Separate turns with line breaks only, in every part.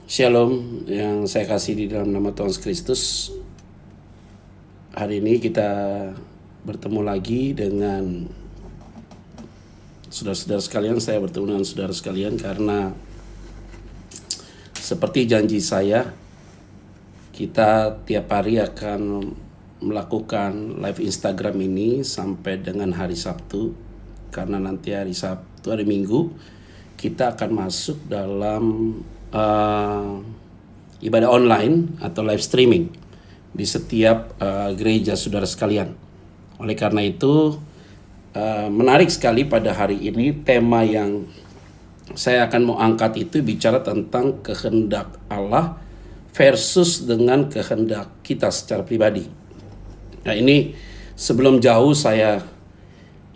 Shalom yang saya kasih di dalam nama Tuhan Yesus Kristus. Hari ini kita bertemu lagi dengan saudara-saudara sekalian. Saya bertemu dengan saudara sekalian karena seperti janji saya, kita tiap hari akan melakukan live Instagram ini sampai dengan hari Sabtu. Karena nanti hari Sabtu, hari Minggu, kita akan masuk dalam ibadah online atau live streaming di setiap gereja saudara sekalian. Oleh karena itu menarik sekali pada hari ini tema yang saya akan mau angkat itu bicara tentang kehendak Allah versus dengan kehendak kita secara pribadi. Nah, ini sebelum jauh saya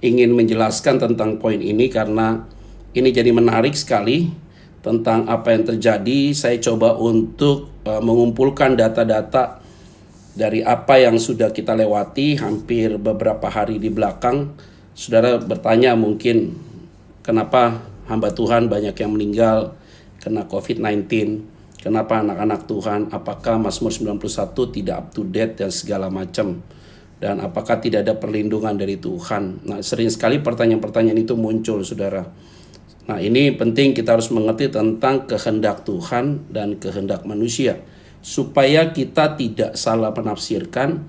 ingin menjelaskan tentang poin ini karena ini jadi menarik sekali. Tentang apa yang terjadi, saya coba untuk mengumpulkan data-data dari apa yang sudah kita lewati hampir beberapa hari di belakang. Saudara bertanya mungkin kenapa hamba Tuhan banyak yang meninggal kena COVID-19, kenapa anak-anak Tuhan, apakah Mazmur 91 tidak up to date dan segala macam, dan apakah tidak ada perlindungan dari Tuhan. Nah, sering sekali pertanyaan-pertanyaan itu muncul, saudara. Nah, ini penting kita harus mengerti tentang kehendak Tuhan dan kehendak manusia supaya kita tidak salah menafsirkan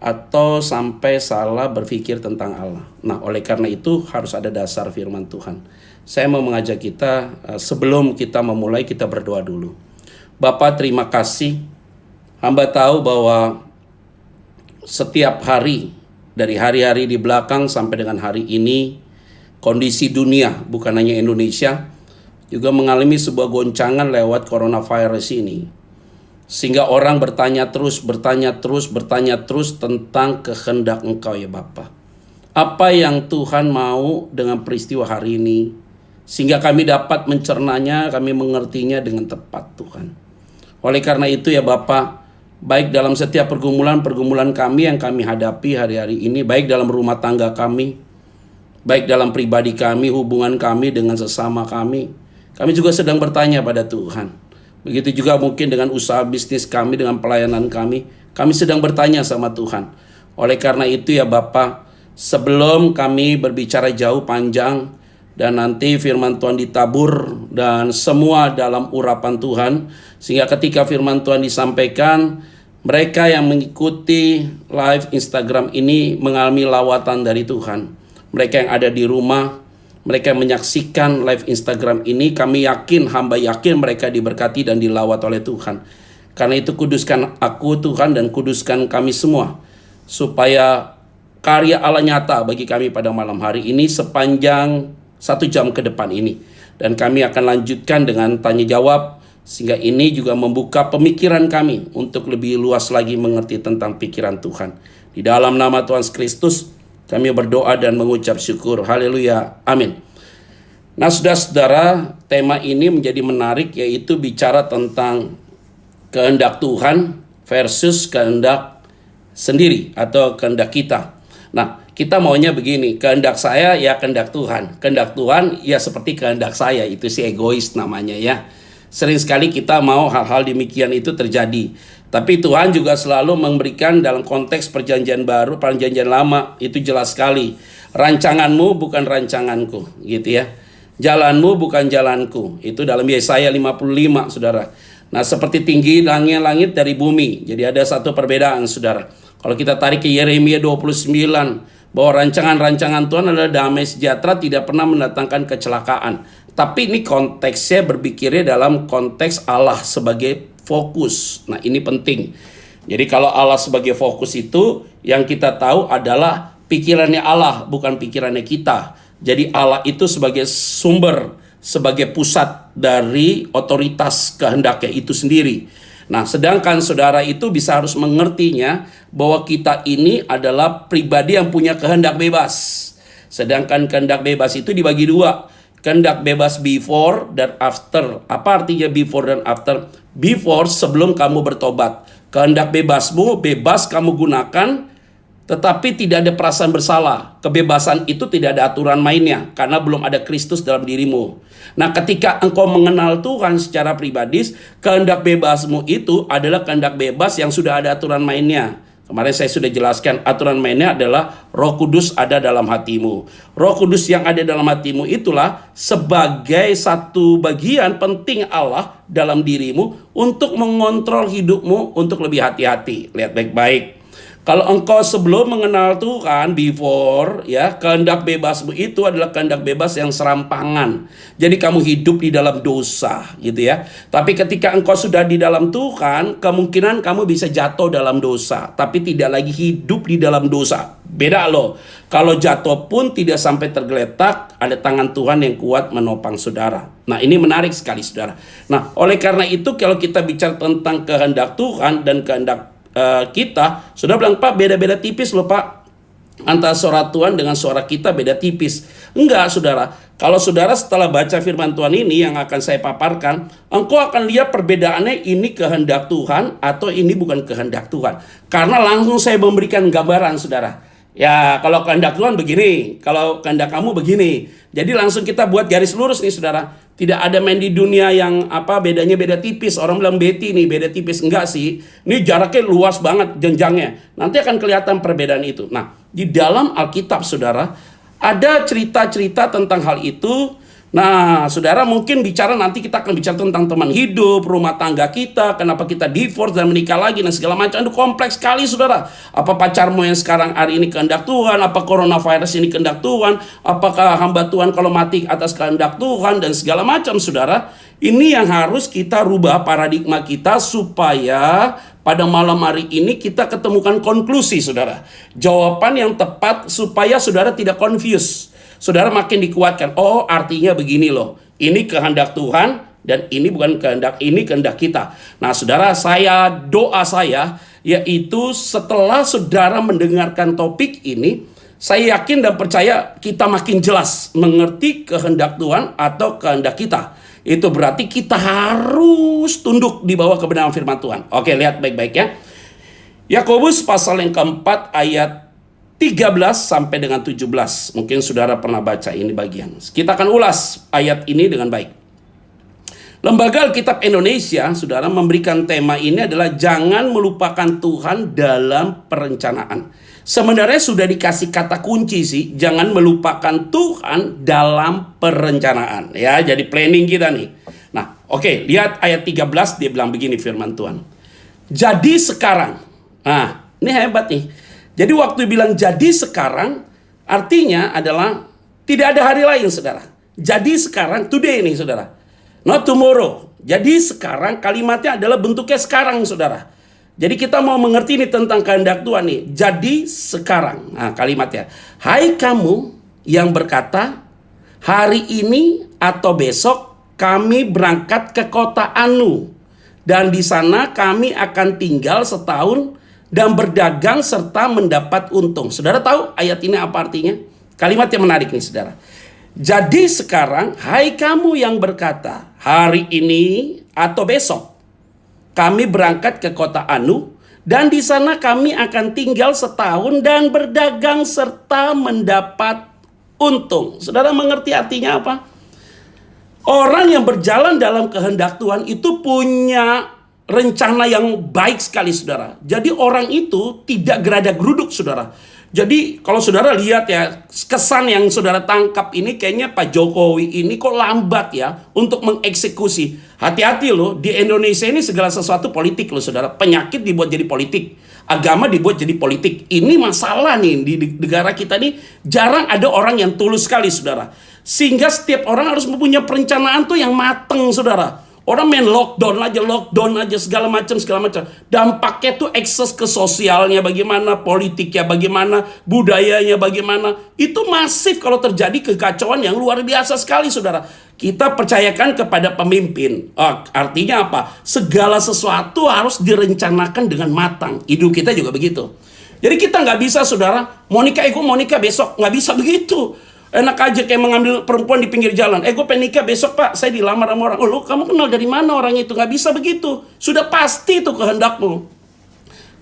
atau sampai salah berpikir tentang Allah. Nah, oleh karena itu harus ada dasar firman Tuhan. Saya mau mengajak kita sebelum kita memulai, kita berdoa dulu. Bapa, terima kasih. Hamba tahu bahwa setiap hari dari hari-hari di belakang sampai dengan hari ini, kondisi dunia, bukan hanya Indonesia, juga mengalami sebuah goncangan lewat coronavirus ini. Sehingga orang bertanya terus tentang kehendak Engkau ya Bapa. Apa yang Tuhan mau dengan peristiwa hari ini, sehingga kami dapat mencernanya, kami mengertinya dengan tepat Tuhan. Oleh karena itu ya Bapa, baik dalam setiap pergumulan kami yang kami hadapi hari-hari ini, baik dalam rumah tangga kami, baik dalam pribadi kami, hubungan kami dengan sesama kami juga sedang bertanya pada Tuhan. Begitu juga mungkin dengan usaha bisnis kami, dengan pelayanan kami sedang bertanya sama Tuhan. Oleh karena itu ya Bapa, sebelum kami berbicara jauh panjang dan nanti firman Tuhan ditabur dan semua dalam urapan Tuhan, sehingga ketika firman Tuhan disampaikan, mereka yang mengikuti live Instagram ini mengalami lawatan dari Tuhan. Mereka yang ada di rumah, mereka yang menyaksikan live Instagram ini, hamba yakin mereka diberkati dan dilawat oleh Tuhan. Karena itu kuduskan aku Tuhan dan kuduskan kami semua, supaya karya Allah nyata bagi kami pada malam hari ini sepanjang 1 jam ke depan ini. Dan kami akan lanjutkan dengan tanya jawab, sehingga ini juga membuka pemikiran kami untuk lebih luas lagi mengerti tentang pikiran Tuhan. Di dalam nama Tuhan Yesus Kristus, kami berdoa dan mengucap syukur. Haleluya. Amin. Nah, saudara-saudara, tema ini menjadi menarik, yaitu bicara tentang kehendak Tuhan versus kehendak sendiri atau kehendak kita. Nah, kita maunya begini, kehendak saya ya kehendak Tuhan. Kehendak Tuhan ya seperti kehendak saya, itu si egois namanya ya. Sering sekali kita mau hal-hal demikian itu terjadi. Tapi Tuhan juga selalu memberikan dalam konteks perjanjian baru, perjanjian lama, itu jelas sekali. Rancanganmu bukan rancanganku, gitu ya. Jalanmu bukan jalanku. Itu dalam Yesaya 55, saudara. Nah, seperti tinggi langit dari bumi. Jadi ada satu perbedaan, saudara. Kalau kita tarik ke Yeremia 29, bahwa rancangan-rancangan Tuhan adalah damai sejahtera, tidak pernah mendatangkan kecelakaan. Tapi ini konteksnya berpikirnya dalam konteks Allah sebagai fokus. Nah, ini penting. Jadi kalau Allah sebagai fokus itu, yang kita tahu adalah pikirannya Allah, bukan pikirannya kita. Jadi Allah itu sebagai sumber, sebagai pusat dari otoritas kehendaknya itu sendiri. Nah, sedangkan saudara itu bisa harus mengertinya bahwa kita ini adalah pribadi yang punya kehendak bebas. Sedangkan kehendak bebas itu dibagi dua. Kehendak bebas before dan after. Apa artinya before dan after? Before, sebelum kamu bertobat. Kehendak bebasmu, bebas kamu gunakan Tetapi tidak ada perasaan bersalah. Kebebasan itu tidak ada aturan mainnya, karena belum ada Kristus dalam dirimu. Nah, ketika engkau mengenal Tuhan secara pribadi, kehendak bebasmu itu adalah kehendak bebas yang sudah ada aturan mainnya. Kemarin saya sudah jelaskan, aturan mainnya adalah Roh Kudus ada dalam hatimu. Roh Kudus yang ada dalam hatimu itulah sebagai satu bagian penting Allah dalam dirimu untuk mengontrol hidupmu untuk lebih hati-hati. Lihat baik-baik. Kalau engkau sebelum mengenal Tuhan, before, ya, kehendak bebasmu itu adalah kehendak bebas yang serampangan. Jadi kamu hidup di dalam dosa, gitu ya. Tapi ketika engkau sudah di dalam Tuhan, kemungkinan kamu bisa jatuh dalam dosa, tapi tidak lagi hidup di dalam dosa. Beda loh. Kalau jatuh pun tidak sampai tergeletak, ada tangan Tuhan yang kuat menopang saudara. Nah, ini menarik sekali, saudara. Nah, oleh karena itu kalau kita bicara tentang kehendak Tuhan dan kehendak kita, sudah bilang, Pak, beda-beda tipis loh, Pak. Antara suara Tuhan dengan suara kita beda tipis. Enggak, saudara. Kalau saudara setelah baca firman Tuhan ini yang akan saya paparkan, engkau akan lihat perbedaannya, ini kehendak Tuhan atau ini bukan kehendak Tuhan. Karena langsung saya memberikan gambaran, saudara. Ya, kalau kehendak Tuhan begini, kalau kehendak kamu begini. Jadi langsung kita buat garis lurus nih, saudara. Tidak ada main di dunia yang bedanya beda tipis. Orang bilang Betty nih beda tipis. Enggak sih. Ini jaraknya luas banget jenjangnya. Nanti akan kelihatan perbedaan itu. Nah, di dalam Alkitab, saudara, ada cerita-cerita tentang hal itu. Nah, saudara, mungkin nanti kita akan bicara tentang teman hidup, rumah tangga kita, kenapa kita divorce dan menikah lagi, dan segala macam. Itu kompleks sekali, saudara. Apa pacarmu yang sekarang hari ini kehendak Tuhan? Apa coronavirus ini kehendak Tuhan? Apakah hamba Tuhan kalau mati atas kehendak Tuhan? Dan segala macam, saudara. Ini yang harus kita rubah paradigma kita supaya pada malam hari ini kita ketemukan konklusi, saudara. Jawaban yang tepat supaya saudara tidak confused. Saudara makin dikuatkan. Oh, artinya begini loh. Ini kehendak Tuhan dan ini bukan kehendak, ini kehendak kita. Nah, saudara, doa saya yaitu setelah saudara mendengarkan topik ini, saya yakin dan percaya kita makin jelas mengerti kehendak Tuhan atau kehendak kita. Itu berarti kita harus tunduk di bawah kebenaran firman Tuhan. Oke, lihat baik-baik ya. Yakobus pasal yang keempat ayat 13 sampai dengan 17. Mungkin saudara pernah baca ini bagian. Kita akan ulas ayat ini dengan baik. Lembaga Alkitab Indonesia, saudara, memberikan tema ini adalah jangan melupakan Tuhan dalam perencanaan. Sebenarnya sudah dikasih kata kunci sih, jangan melupakan Tuhan dalam perencanaan. Ya, jadi planning kita nih. Nah, oke, lihat ayat 13, dia bilang begini firman Tuhan. Jadi sekarang, nah ini hebat nih. Jadi waktu bilang jadi sekarang, artinya adalah tidak ada hari lain, saudara. Jadi sekarang, today nih, saudara. Not tomorrow. Jadi sekarang, kalimatnya adalah bentuknya sekarang, saudara. Jadi kita mau mengerti ini tentang kehendak Tuhan nih. Jadi sekarang. Nah, kalimatnya. Hai kamu yang berkata, hari ini atau besok kami berangkat ke kota Anu. Dan di sana kami akan tinggal setahun dan berdagang serta mendapat untung. Saudara tahu ayat ini apa artinya? Kalimat yang menarik nih, saudara. Jadi sekarang, hai kamu yang berkata, hari ini atau besok kami berangkat ke kota Anu dan di sana kami akan tinggal setahun dan berdagang serta mendapat untung. Saudara mengerti artinya apa? Orang yang berjalan dalam kehendak Tuhan itu punya rencana yang baik sekali, saudara. Jadi orang itu tidak geradak geruduk, saudara. Jadi kalau saudara lihat ya, kesan yang saudara tangkap ini kayaknya Pak Jokowi ini kok lambat ya untuk mengeksekusi. Hati-hati loh, di Indonesia ini segala sesuatu politik loh, saudara. Penyakit dibuat jadi politik, agama dibuat jadi politik. Ini masalah nih di negara kita nih, jarang ada orang yang tulus sekali, saudara. Sehingga setiap orang harus mempunyai perencanaan tuh yang mateng, saudara. Orang main lockdown aja segala macam. Dampaknya tuh akses ke sosialnya bagaimana, politiknya bagaimana, budayanya bagaimana. Itu masif kalau terjadi kekacauan yang luar biasa sekali, saudara. Kita percayakan kepada pemimpin. Artinya apa? Segala sesuatu harus direncanakan dengan matang. Hidup kita juga begitu. Jadi kita nggak bisa, saudara, mau nikah besok. Nggak bisa begitu. Enak aja kayak mengambil perempuan di pinggir jalan. Gue pengen nikah besok, Pak. Saya dilamar sama orang. Kamu kenal dari mana orang itu? Nggak bisa begitu. Sudah pasti itu kehendakmu.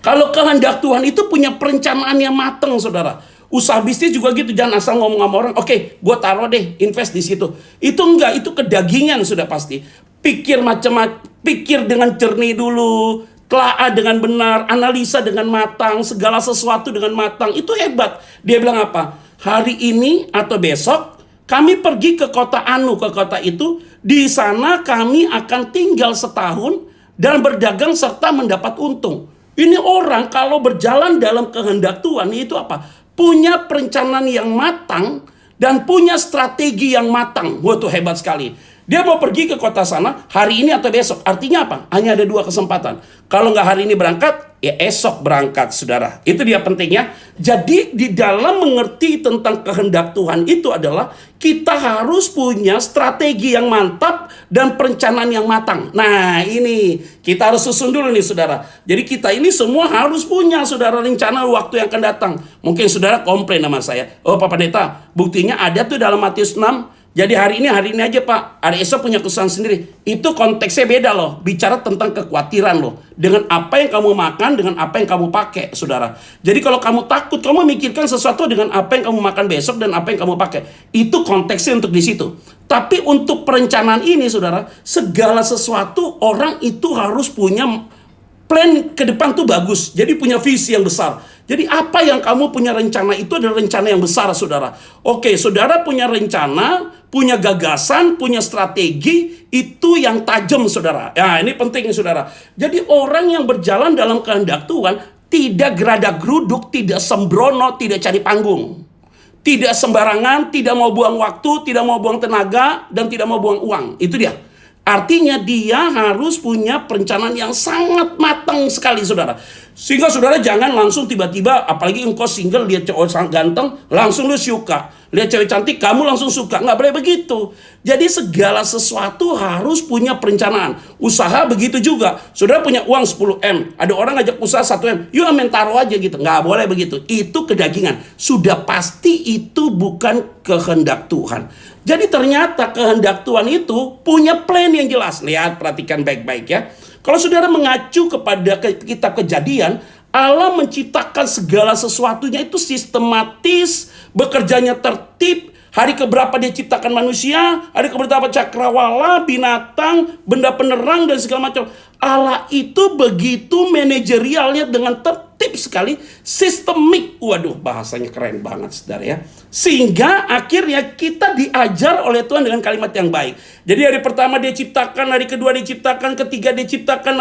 Kalau kehendak Tuhan itu punya perencanaan yang matang, saudara. Usaha bisnis juga gitu, jangan asal ngomong sama orang, oke, gue taruh deh, invest di situ. Itu enggak, itu kedagingan sudah pasti. Pikir macam-macam, pikir dengan jernih dulu, telaah dengan benar, analisa dengan matang, segala sesuatu dengan matang. Itu hebat. Dia bilang apa? Hari ini atau besok kami pergi ke kota Anu, ke kota itu. Di sana kami akan tinggal setahun dan berdagang serta mendapat untung. Ini orang kalau berjalan dalam kehendak Tuhan itu apa? Punya perencanaan yang matang dan punya strategi yang matang. Wah, itu hebat sekali. Dia mau pergi ke kota sana hari ini atau besok. Artinya apa? Hanya ada 2 kesempatan. Kalau nggak hari ini berangkat, ya esok berangkat, saudara. Itu dia pentingnya. Jadi di dalam mengerti tentang kehendak Tuhan itu adalah kita harus punya strategi yang mantap dan perencanaan yang matang. Nah, ini kita harus susun dulu nih, saudara. Jadi kita ini semua harus punya, saudara, rencana waktu yang akan datang. Mungkin saudara komplain sama saya, oh Pak Pendeta, buktinya ada tuh dalam Matius 6. Jadi hari ini aja Pak, hari esok punya kesusahan sendiri. Itu konteksnya beda loh, bicara tentang kekhawatiran loh. Dengan apa yang kamu makan, dengan apa yang kamu pakai, saudara. Jadi kalau kamu takut, kamu memikirkan sesuatu dengan apa yang kamu makan besok dan apa yang kamu pakai. Itu konteksnya untuk di situ. Tapi untuk perencanaan ini, saudara, segala sesuatu orang itu harus punya plan ke depan tuh bagus. Jadi punya visi yang besar. Jadi apa yang kamu punya rencana itu adalah rencana yang besar, saudara. Oke, saudara punya rencana, punya gagasan, punya strategi, itu yang tajam, saudara. Ya, ini penting, saudara. Jadi orang yang berjalan dalam kehendak Tuhan tidak geradak geruduk, tidak sembrono, tidak cari panggung. Tidak sembarangan, tidak mau buang waktu, tidak mau buang tenaga, dan tidak mau buang uang. Itu dia. Artinya dia harus punya perencanaan yang sangat matang sekali, saudara. Sehingga saudara jangan langsung tiba-tiba, apalagi engkau single, lihat cowok ganteng, langsung lu suka. Lihat cewek cantik, kamu langsung suka. Nggak boleh begitu. Jadi segala sesuatu harus punya perencanaan. Usaha begitu juga. Saudara punya uang 10M, ada orang ngajak usaha 1M, yuk amin taruh aja gitu. Nggak boleh begitu. Itu kedagingan. Sudah pasti itu bukan kehendak Tuhan. Jadi ternyata kehendak Tuhan itu punya plan yang jelas. Lihat, perhatikan baik-baik ya. Kalau saudara mengacu kepada kitab Kejadian, Allah menciptakan segala sesuatunya itu sistematis, bekerjanya tertib. Hari keberapa dia ciptakan manusia, hari keberapa cakrawala, binatang, benda penerang, dan segala macam. Allah itu begitu manajerialnya dengan tertib sekali, sistemik. Waduh, bahasanya keren banget, saudara ya. Sehingga akhirnya kita diajar oleh Tuhan dengan kalimat yang baik. Jadi hari pertama dia ciptakan, hari kedua dia ciptakan, ketiga dia ciptakan,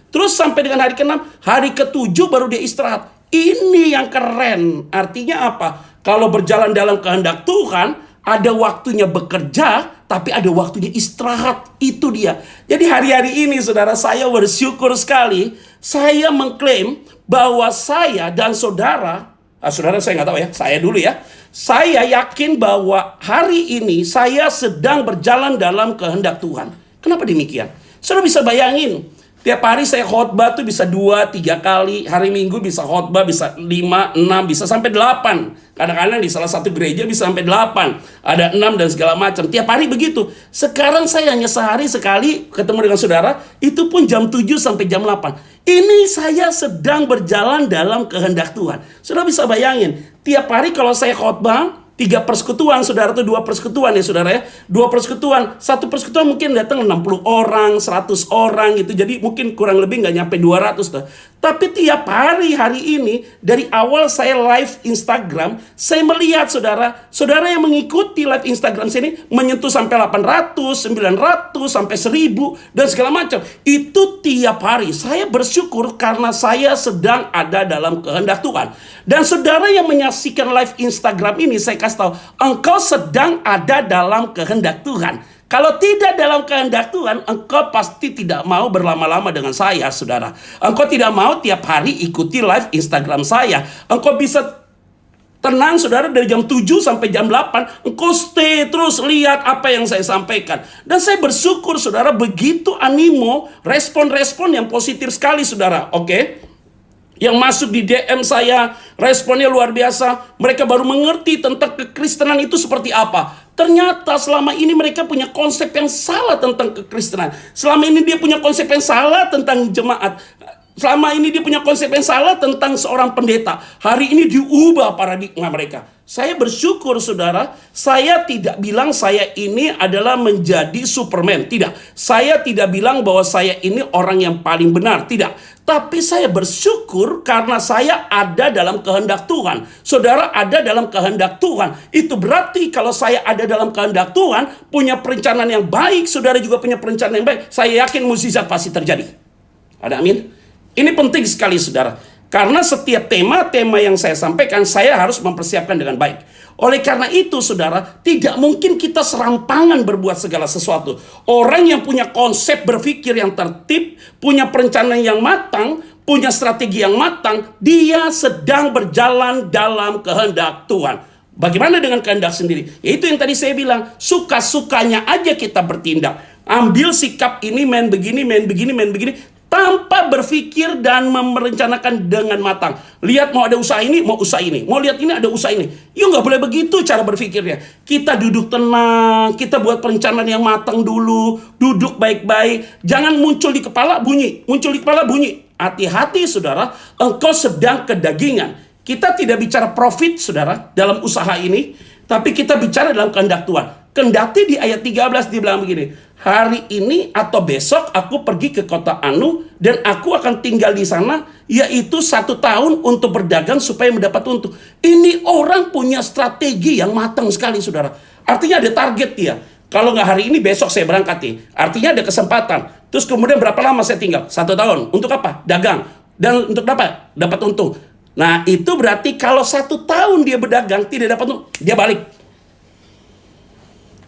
terus sampai dengan hari ke-6, hari ke-7 baru dia istirahat. Ini yang keren. Artinya apa? Kalau berjalan dalam kehendak Tuhan, ada waktunya bekerja, tapi ada waktunya istirahat. Itu dia. Jadi hari-hari ini, saudara, saya bersyukur sekali. Saya mengklaim bahwa saya dan saudara, saudara saya nggak tahu ya, saya dulu ya. Saya yakin bahwa hari ini saya sedang berjalan dalam kehendak Tuhan. Kenapa demikian? Saudara bisa bayangin, tiap hari saya khotbah tuh bisa 2-3 kali. Hari Minggu bisa khotbah, bisa 5-6, bisa sampai 8. Kadang-kadang di salah satu gereja bisa sampai 8. Ada 6 dan segala macam. Tiap hari begitu. Sekarang saya hanya sehari sekali ketemu dengan saudara. Itu pun jam 7 sampai jam 8. Ini saya sedang berjalan dalam kehendak Tuhan. Saudara bisa bayangin. Tiap hari kalau saya khotbah, 3 persekutuan, saudara, itu 2 persekutuan ya, saudara ya. 2 persekutuan, 1 persekutuan mungkin datang 60 orang, 100 orang gitu. Jadi mungkin kurang lebih nggak nyampe 200 tuh. Tapi tiap hari ini, dari awal saya live Instagram, saya melihat saudara yang mengikuti live Instagram sini menyentuh sampai 800, 900, sampai 1000 dan segala macam. Itu tiap hari. Saya bersyukur karena saya sedang ada dalam kehendak Tuhan. Dan saudara yang menyaksikan live Instagram ini, saya kasih tahu, engkau sedang ada dalam kehendak Tuhan. Kalau tidak dalam kehendak Tuhan, engkau pasti tidak mau berlama-lama dengan saya, saudara. Engkau tidak mau tiap hari ikuti live Instagram saya. Engkau bisa tenang, saudara, dari jam 7 sampai jam 8. Engkau stay terus, lihat apa yang saya sampaikan. Dan saya bersyukur, saudara, begitu animo, respon-respon yang positif sekali, saudara. Oke? Yang masuk di DM saya, responnya luar biasa. Mereka baru mengerti tentang kekristenan itu seperti apa. Ternyata selama ini mereka punya konsep yang salah tentang kekristenan. Selama ini dia punya konsep yang salah tentang jemaat. Selama ini dia punya konsep yang salah tentang seorang pendeta. Hari ini diubah paradigma mereka. Saya bersyukur saudara, saya tidak bilang saya ini adalah menjadi Superman. Tidak. Saya tidak bilang bahwa saya ini orang yang paling benar. Tidak. Tapi saya bersyukur karena saya ada dalam kehendak Tuhan. Saudara ada dalam kehendak Tuhan. Itu berarti kalau saya ada dalam kehendak Tuhan, punya perencanaan yang baik, saudara juga punya perencanaan yang baik. Saya yakin mukjizat pasti terjadi. Ada amin? Ini penting sekali saudara. Karena setiap tema-tema yang saya sampaikan, saya harus mempersiapkan dengan baik. Oleh karena itu saudara, tidak mungkin kita serampangan berbuat segala sesuatu. Orang yang punya konsep berpikir yang tertib, punya perencanaan yang matang, punya strategi yang matang, dia sedang berjalan dalam kehendak Tuhan. Bagaimana dengan kehendak sendiri? Itu yang tadi saya bilang, suka-sukanya aja kita bertindak. Ambil sikap ini, main begini, main begini, main begini, tanpa berpikir dan merencanakan dengan matang. Lihat mau ada usaha ini, mau usaha ini. Mau lihat ini, ada usaha ini. Ya nggak boleh begitu cara berpikirnya. Kita duduk tenang, kita buat perencanaan yang matang dulu. Duduk baik-baik. Jangan muncul di kepala bunyi. Muncul di kepala bunyi. Hati-hati saudara, engkau sedang kedagingan. Kita tidak bicara profit saudara dalam usaha ini. Tapi kita bicara dalam kehendak Tuhan. Kendati di ayat 13 dia bilang begini, hari ini atau besok aku pergi ke kota Anu dan aku akan tinggal di sana, yaitu 1 tahun untuk berdagang supaya mendapat untung. Ini orang punya strategi yang matang sekali saudara. Artinya ada target dia. Kalau nggak hari ini, besok saya berangkat nih. Artinya ada kesempatan. Terus kemudian berapa lama saya tinggal? 1 tahun. Untuk apa? Dagang. Dan untuk dapat untung. Nah itu berarti kalau 1 tahun dia berdagang tidak dapat untung, dia balik.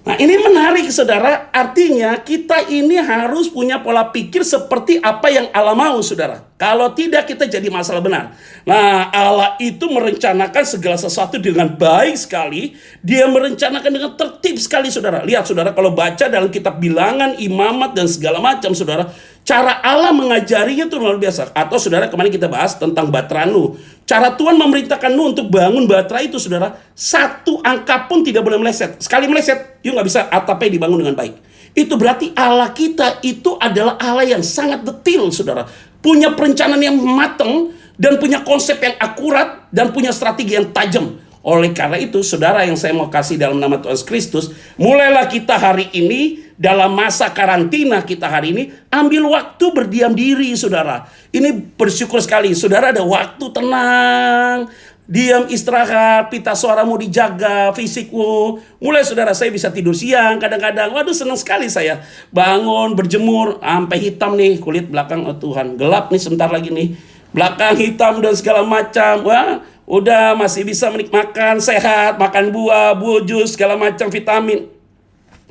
Nah ini menarik saudara, artinya kita ini harus punya pola pikir seperti apa yang Allah mau saudara. Kalau tidak kita jadi masalah benar. Nah Allah itu merencanakan segala sesuatu dengan baik sekali. Dia merencanakan dengan tertib sekali saudara. Lihat saudara, kalau baca dalam kitab Bilangan, Imamat dan segala macam saudara, cara Allah mengajarinya itu luar biasa. Atau saudara kemarin kita bahas tentang Batra Nuh. Cara Tuhan memerintahkan Nuh untuk bangun batra itu saudara, 1 angka pun tidak boleh meleset. Sekali meleset, you nggak bisa atapnya dibangun dengan baik. Itu berarti Allah kita itu adalah Allah yang sangat detail saudara. Punya perencanaan yang matang dan punya konsep yang akurat dan punya strategi yang tajam. Oleh karena itu saudara yang saya mau kasih dalam nama Tuhan Yesus Kristus, mulailah kita hari ini dalam masa karantina kita hari ini, ambil waktu berdiam diri saudara. Ini bersyukur sekali saudara ada waktu tenang, diam, istirahat, pita suaramu dijaga, fisikmu. Mulai saudara, saya bisa tidur siang kadang-kadang. Waduh senang sekali saya. Bangun, berjemur, sampai hitam nih kulit belakang. Oh Tuhan, gelap nih sebentar lagi nih. Belakang hitam dan segala macam. Wah, udah masih bisa makan sehat, makan buah, jus, segala macam vitamin.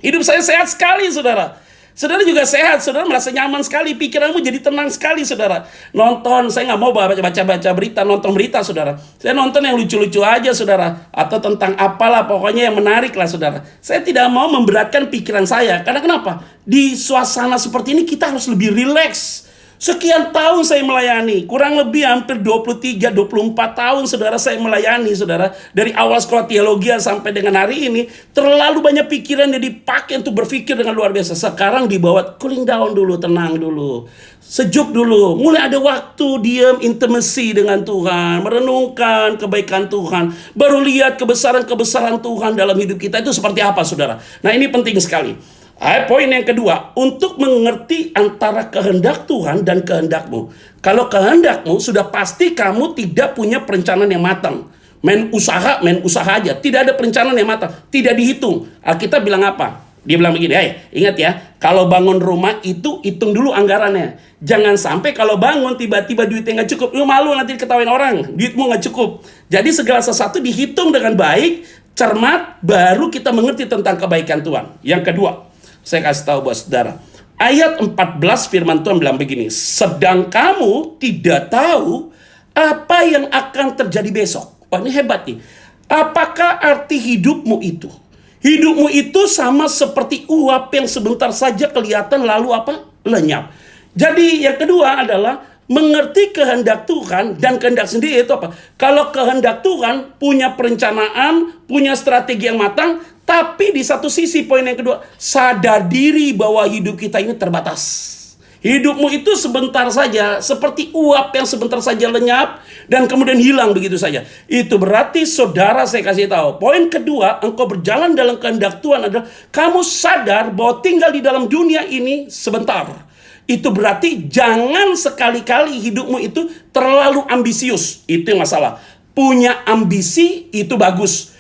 Hidup saya sehat sekali saudara. Saudara juga sehat, saudara merasa nyaman sekali, pikiranmu jadi tenang sekali saudara. Nonton, saya nggak mau baca berita, nonton berita saudara. Saya nonton yang lucu-lucu aja saudara. Atau tentang apalah, pokoknya yang menarik lah saudara. Saya tidak mau memberatkan pikiran saya. Karena kenapa? Di suasana seperti ini kita harus lebih rileks. Sekian tahun saya melayani, kurang lebih hampir 23-24 tahun saudara saya melayani saudara. Dari awal sekolah teologi sampai dengan hari ini, terlalu banyak pikiran yang dipakai untuk berpikir dengan luar biasa. Sekarang dibawa cooling down dulu, tenang dulu, sejuk dulu. Mulai ada waktu diam, intimacy dengan Tuhan, merenungkan kebaikan Tuhan, baru lihat kebesaran-kebesaran Tuhan dalam hidup kita itu seperti apa saudara. Nah ini penting sekali. Poin yang kedua, untuk mengerti antara kehendak Tuhan dan kehendakmu. Kalau kehendakmu, sudah pasti kamu tidak punya perencanaan yang matang. Main usaha aja. Tidak ada perencanaan yang matang. Tidak dihitung. Kita bilang apa? Dia bilang begini, ingat ya, kalau bangun rumah itu hitung dulu anggarannya. Jangan sampai kalau bangun tiba-tiba duitnya nggak cukup. Lu malu nanti diketawain orang, duitmu nggak cukup. Jadi segala sesuatu dihitung dengan baik, cermat, baru kita mengerti tentang kebaikan Tuhan. Yang kedua, saya kasih tahu buat saudara. Ayat 14 firman Tuhan bilang begini. Sedang kamu tidak tahu apa yang akan terjadi besok. Wah ini hebat nih. Apakah arti hidupmu itu? Hidupmu itu sama seperti uap yang sebentar saja kelihatan lalu apa? Lenyap. Jadi yang kedua adalah mengerti kehendak Tuhan dan kehendak sendiri itu apa? Kalau kehendak Tuhan punya perencanaan, punya strategi yang matang. Tapi di satu sisi poin yang kedua, sadar diri bahwa hidup kita ini terbatas. Hidupmu itu sebentar saja, seperti uap yang sebentar saja lenyap dan kemudian hilang begitu saja. Itu berarti saudara, saya kasih tahu. Poin kedua, engkau berjalan dalam kehendak Tuhan adalah kamu sadar bahwa tinggal di dalam dunia ini sebentar. Itu berarti jangan sekali-kali hidupmu itu terlalu ambisius. Itu yang masalah. Punya ambisi itu bagus.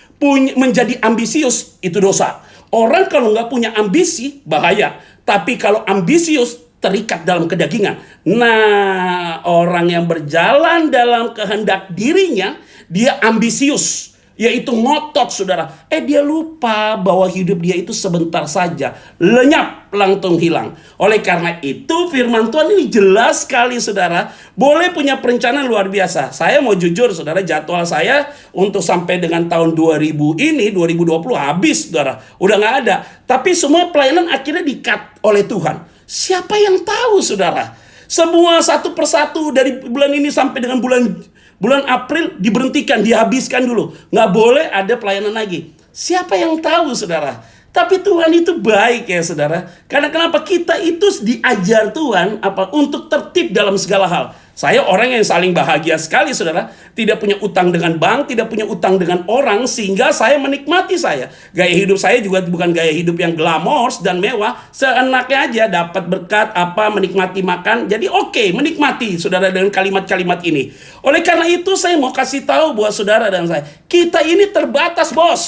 Menjadi ambisius itu dosa. Orang kalau nggak punya ambisi bahaya, tapi kalau ambisius terikat dalam kedagingan. Nah, orang yang berjalan dalam kehendak dirinya, dia ambisius, yaitu ngotot, saudara. Dia lupa bahwa hidup dia itu sebentar saja, lenyap, langsung hilang. Oleh karena itu firman Tuhan ini jelas sekali, saudara. Boleh punya perencanaan luar biasa. Saya mau jujur, saudara, jadwal saya untuk sampai dengan tahun 2000 ini, 2020 habis, saudara. Udah nggak ada. Tapi semua pelayanan akhirnya di-cut oleh Tuhan. Siapa yang tahu, saudara? Semua satu persatu dari bulan ini sampai dengan bulan April diberhentikan, dihabiskan dulu. Nggak boleh ada pelayanan lagi. Siapa yang tahu, saudara? Tapi Tuhan itu baik ya, saudara. Karena kenapa? Kita itu diajar Tuhan untuk tertib dalam segala hal. Saya orang yang saling bahagia sekali, saudara. Tidak punya utang dengan bank, tidak punya utang dengan orang, sehingga saya menikmati saya. Gaya hidup saya juga bukan gaya hidup yang glamorous dan mewah. Seenaknya aja dapat berkat, menikmati makan. Jadi oke, menikmati, saudara, dengan kalimat-kalimat ini. Oleh karena itu saya mau kasih tahu buat saudara dan saya, kita ini terbatas, bos.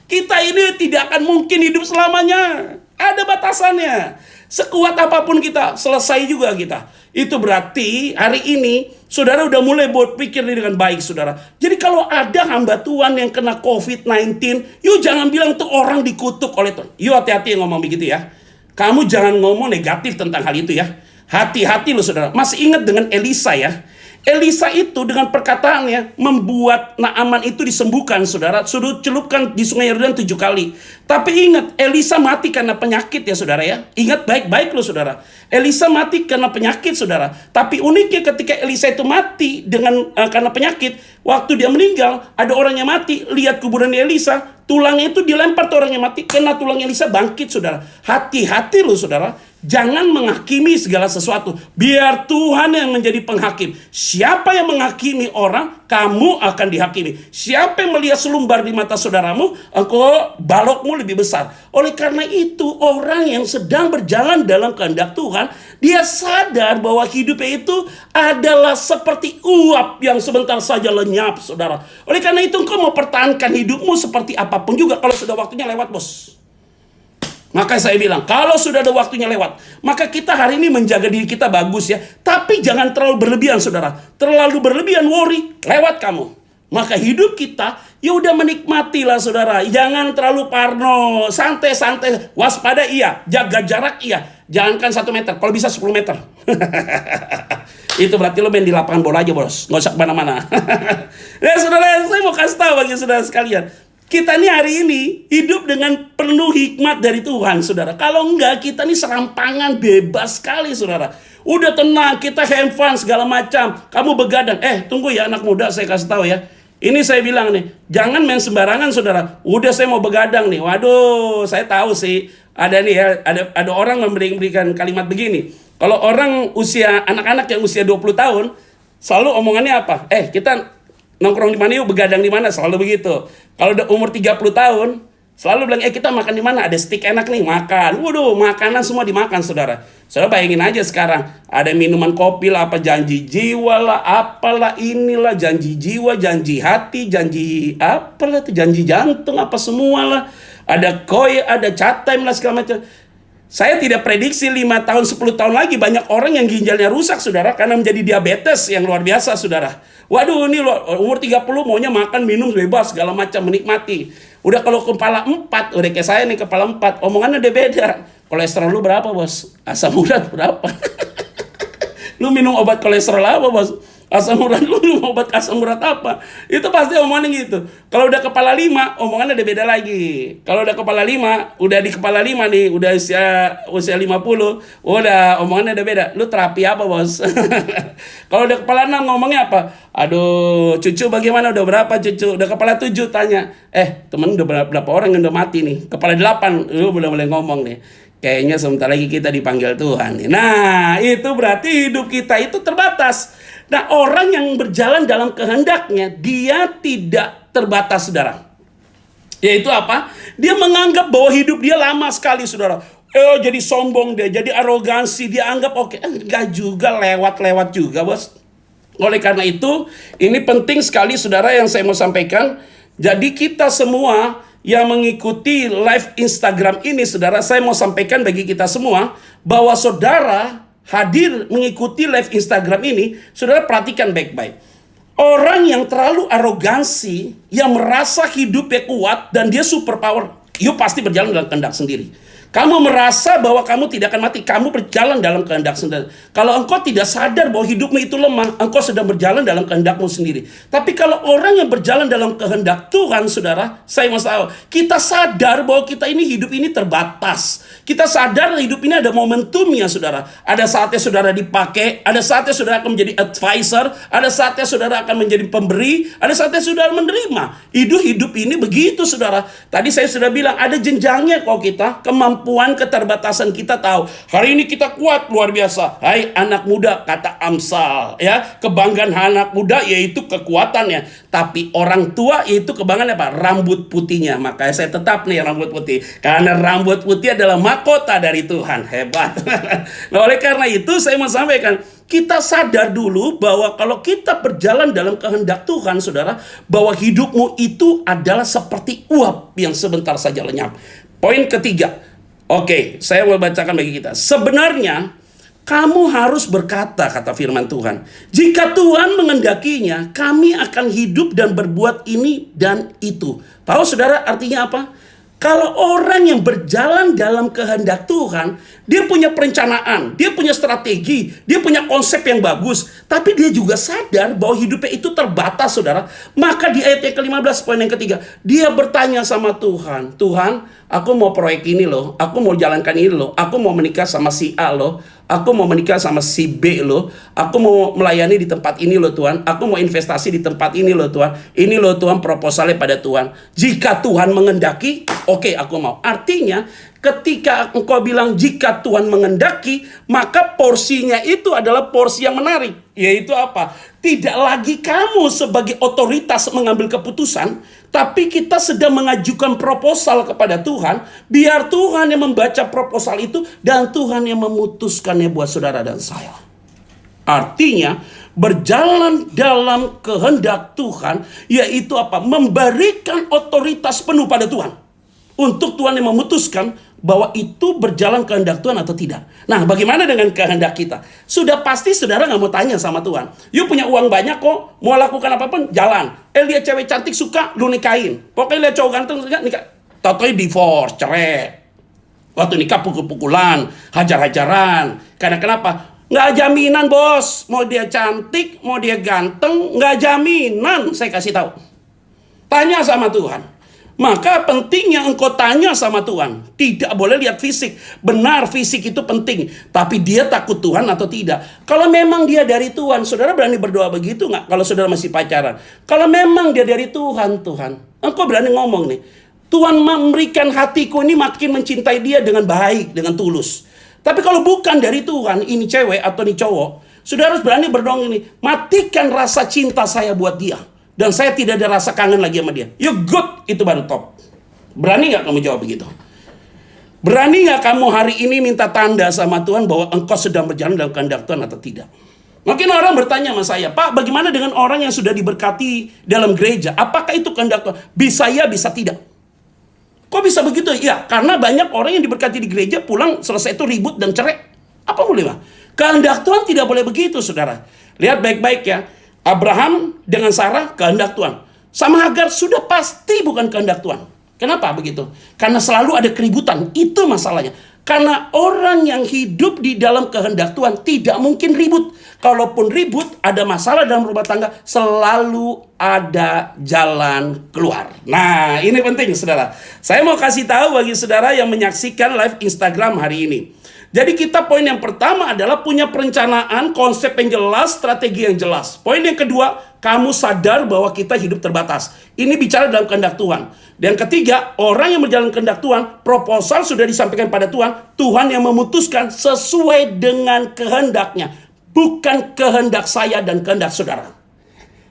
Kita ini tidak akan mungkin hidup selamanya. Ada batasannya. Sekuat apapun kita, selesai juga kita. Itu berarti hari ini saudara udah mulai berpikir dengan baik, saudara. Jadi kalau ada hamba Tuhan yang kena COVID-19, yuk jangan bilang tuh orang dikutuk oleh Tuhan. Yuk hati-hati ngomong begitu ya. Kamu jangan ngomong negatif tentang hal itu ya. Hati-hati loh, saudara. Masih ingat dengan Elisa ya. Elisa itu dengan perkataannya membuat Naaman itu disembuhkan, saudara. Suruh celupkan di sungai Yordan 7 kali. Tapi ingat, Elisa mati karena penyakit ya, saudara ya. Ingat baik-baik loh, saudara. Elisa mati karena penyakit, saudara. Tapi uniknya ketika Elisa itu mati karena penyakit, waktu dia meninggal, ada orang yang mati, lihat kuburan Elisa, tulangnya itu dilempar tuh orang yang mati, kena tulang Elisa, bangkit, saudara. Hati-hati loh, saudara. Jangan menghakimi segala sesuatu. Biar Tuhan yang menjadi penghakim. Siapa yang menghakimi orang, kamu akan dihakimi. Siapa yang melihat selumbar di mata saudaramu, engkau balokmu lebih besar. Oleh karena itu, orang yang sedang berjalan dalam kehendak Tuhan, dia sadar bahwa hidupnya itu adalah seperti uap yang sebentar saja lenyap, saudara. Oleh karena itu, engkau mau pertahankan hidupmu seperti apapun juga kalau sudah waktunya lewat, bos. Maka saya bilang, kalau sudah ada waktunya lewat, maka kita hari ini menjaga diri kita bagus ya. Tapi jangan terlalu berlebihan, saudara. Terlalu berlebihan, worry, lewat kamu. Maka hidup kita, ya udah menikmatilah, saudara. Jangan terlalu parno, santai-santai, waspada iya, jaga jarak iya. Jangankan 1 meter, kalau bisa 10 meter. Itu berarti lo main di lapangan bola aja, bos. Nggak usah kemana-mana. Ya, saudara, saya mau kasih tahu bagi saudara sekalian. Kita nih hari ini hidup dengan penuh hikmat dari Tuhan, saudara. Kalau enggak, kita nih serampangan, bebas sekali, saudara. Udah tenang, kita have fun segala macam. Kamu begadang. Tunggu ya anak muda, saya kasih tahu ya. Ini saya bilang nih, jangan main sembarangan, saudara. Udah saya mau begadang nih. Waduh, saya tahu sih. Ada nih ya, ada orang memberikan kalimat begini. Kalau orang anak-anak yang usia 20 tahun, selalu omongannya apa? Kita nongkrong di mana yuk, begadang di mana, selalu begitu. Kalau udah umur 30 tahun, selalu bilang, kita makan di mana? Ada steak enak nih, makan. Waduh, makanan semua dimakan, saudara. Saudara bayangin aja sekarang, ada minuman kopi lah, janji jiwa lah, apalah inilah, janji jiwa, janji hati, janji apalah itu, janji jantung, apa semua lah. Ada koi, ada chat time lah, segala macam. Saya tidak prediksi 5 tahun, 10 tahun lagi banyak orang yang ginjalnya rusak, saudara, karena menjadi diabetes yang luar biasa, saudara. Waduh, ini umur 30 maunya makan, minum, bebas, segala macam, menikmati. Udah kalau kepala 4, udah kayak saya nih kepala 4, omongannya udah beda. Kolesterol lu berapa, bos? Asam urat berapa? Lu minum obat kolesterol apa, bos? Asam urat lu obat asam urat apa? Itu pasti omongannya gitu. Kalau udah kepala 5, omongannya udah beda lagi. Kalau udah kepala 5, udah di kepala 5 nih, udah usia 50, udah omongannya udah beda. Lu terapi apa, bos? Kalau udah kepala 6 ngomongnya apa? Aduh, cucu bagaimana, udah berapa cucu? Udah kepala 7 tanya, temen udah berapa orang yang udah mati nih? Kepala 8, lu udah mulai ngomong nih. Kayaknya sebentar lagi kita dipanggil Tuhan. Nah, itu berarti hidup kita itu terbatas. Nah, orang yang berjalan dalam kehendaknya, dia tidak terbatas, saudara. Yaitu apa? Dia menganggap bahwa hidup dia lama sekali, saudara. Jadi sombong dia, jadi arogansi, dia anggap oke. Enggak juga, lewat-lewat juga, bos. Oleh karena itu, ini penting sekali, saudara, yang saya mau sampaikan. Jadi kita semua yang mengikuti live Instagram ini, saudara, saya mau sampaikan bagi kita semua, bahwa saudara hadir mengikuti live Instagram ini, saudara perhatikan baik-baik. Orang yang terlalu arogansi, yang merasa hidupnya kuat, dan dia super power, you pasti berjalan dalam kehendak sendiri. Kamu merasa bahwa kamu tidak akan mati, kamu berjalan dalam kehendak sendiri. Kalau engkau tidak sadar bahwa hidupmu itu lemah, engkau sedang berjalan dalam kehendakmu sendiri. Tapi kalau orang yang berjalan dalam kehendak Tuhan, saudara, saya mau tahu, kita sadar bahwa kita ini hidup ini terbatas. Kita sadar hidup ini ada momentumnya, saudara. Ada saatnya saudara dipakai, ada saatnya saudara akan menjadi advisor, ada saatnya saudara akan menjadi pemberi, ada saatnya saudara menerima. Hidup ini begitu, saudara. Tadi saya sudah bilang, ada jenjangnya kok kita, kemampuan, keterbatasan kita tahu. Hari ini kita kuat, luar biasa. Hai anak muda, kata Amsal, ya. Kebanggaan anak muda yaitu kekuatannya. Tapi orang tua yaitu kebanggaan apa? Rambut putihnya. Makanya saya tetap nih rambut putih. Karena rambut putih adalah mahkota dari Tuhan. Hebat. Nah, oleh karena itu saya mau sampaikan, kita sadar dulu bahwa kalau kita berjalan dalam kehendak Tuhan, saudara, bahwa hidupmu itu adalah seperti uap yang sebentar saja lenyap. Poin ketiga. Oke, saya mau bacakan bagi kita. Sebenarnya kamu harus berkata, kata firman Tuhan, jika Tuhan mengendakinya, kami akan hidup dan berbuat ini dan itu. Tahu saudara artinya apa? Kalau orang yang berjalan dalam kehendak Tuhan, dia punya perencanaan, dia punya strategi, dia punya konsep yang bagus, tapi dia juga sadar bahwa hidupnya itu terbatas, saudara. Maka di ayat yang ke-15, poin yang ketiga, dia bertanya sama Tuhan, Tuhan, aku mau proyek ini loh, aku mau jalankan ini loh, aku mau menikah sama si A loh, aku mau menikah sama si B loh, aku mau melayani di tempat ini loh Tuhan, aku mau investasi di tempat ini loh Tuhan, ini loh Tuhan proposalnya pada Tuhan. Jika Tuhan mengendaki, oke, aku mau. Artinya ketika engkau bilang jika Tuhan mengendaki, maka porsinya itu adalah porsi yang menarik. Yaitu apa? Tidak lagi kamu sebagai otoritas mengambil keputusan, tapi kita sedang mengajukan proposal kepada Tuhan. Biar Tuhan yang membaca proposal itu dan Tuhan yang memutuskannya buat saudara dan saya. Artinya berjalan dalam kehendak Tuhan, yaitu apa? Memberikan otoritas penuh pada Tuhan. Untuk Tuhan yang memutuskan bahwa itu berjalan kehendak Tuhan atau tidak. Nah, bagaimana dengan kehendak kita? Sudah pasti saudara nggak mau tanya sama Tuhan. You punya uang banyak kok, mau lakukan apapun, jalan. Lihat cewek cantik suka, lu nikahin. Pokoknya lihat cowok ganteng suka, nikah. Tau-tau divorce, cerai. Waktu nikah pukul-pukulan, hajar-hajaran. Karena kenapa? Nggak jaminan, bos. Mau dia cantik, mau dia ganteng, nggak jaminan, saya kasih tahu. Tanya sama Tuhan. Maka pentingnya engkau tanya sama Tuhan. Tidak boleh lihat fisik. Benar fisik itu penting. Tapi dia takut Tuhan atau tidak. Kalau memang dia dari Tuhan, saudara berani berdoa begitu nggak? Kalau saudara masih pacaran. Kalau memang dia dari Tuhan, engkau berani ngomong nih. Tuhan memberikan hatiku ini makin mencintai dia dengan baik, dengan tulus. Tapi kalau bukan dari Tuhan, ini cewek atau ini cowok, saudara harus berani berdoa ini. Matikan rasa cinta saya buat dia. Dan saya tidak ada rasa kangen lagi sama dia. You good, itu baru top. Berani gak kamu jawab begitu? Berani gak kamu hari ini minta tanda sama Tuhan bahwa engkau sedang berjalan dalam kehendak Tuhan atau tidak? Mungkin orang bertanya sama saya, Pak, bagaimana dengan orang yang sudah diberkati dalam gereja? Apakah itu kehendak Tuhan? Bisa ya, bisa tidak. Kok bisa begitu? Ya, karena banyak orang yang diberkati di gereja pulang selesai itu ribut dan cerai. Apa boleh, Pak? Kehendak Tuhan tidak boleh begitu, saudara. Lihat baik-baik ya. Abraham dengan Sarah kehendak Tuhan. Sama Hagar sudah pasti bukan kehendak Tuhan. Kenapa begitu? Karena selalu ada keributan. Itu masalahnya. Karena orang yang hidup di dalam kehendak Tuhan tidak mungkin ribut. Kalaupun ribut, ada masalah dalam rumah tangga, selalu ada jalan keluar. Nah, ini penting, saudara. Saya mau kasih tahu bagi saudara yang menyaksikan live Instagram hari ini. Jadi kita poin yang pertama adalah punya perencanaan, konsep yang jelas, strategi yang jelas. Poin yang kedua, kamu sadar bahwa kita hidup terbatas. Ini bicara dalam kehendak Tuhan. Dan ketiga, orang yang berjalan kehendak Tuhan, proposal sudah disampaikan pada Tuhan, Tuhan yang memutuskan sesuai dengan kehendaknya, bukan kehendak saya dan kehendak saudara.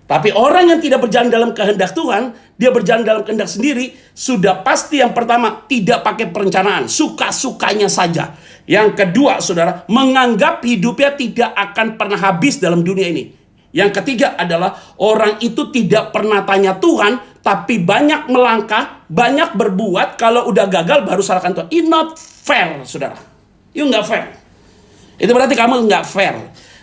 Tapi orang yang tidak berjalan dalam kehendak Tuhan, dia berjalan dalam kehendak sendiri, sudah pasti yang pertama, tidak pakai perencanaan, suka-sukanya saja. Yang kedua, saudara, menganggap hidupnya tidak akan pernah habis dalam dunia ini. Yang ketiga adalah, orang itu tidak pernah tanya Tuhan, tapi banyak melangkah, banyak berbuat, kalau udah gagal baru salahkan Tuhan. It's not fair, saudara. Itu nggak fair. Itu berarti kamu nggak fair.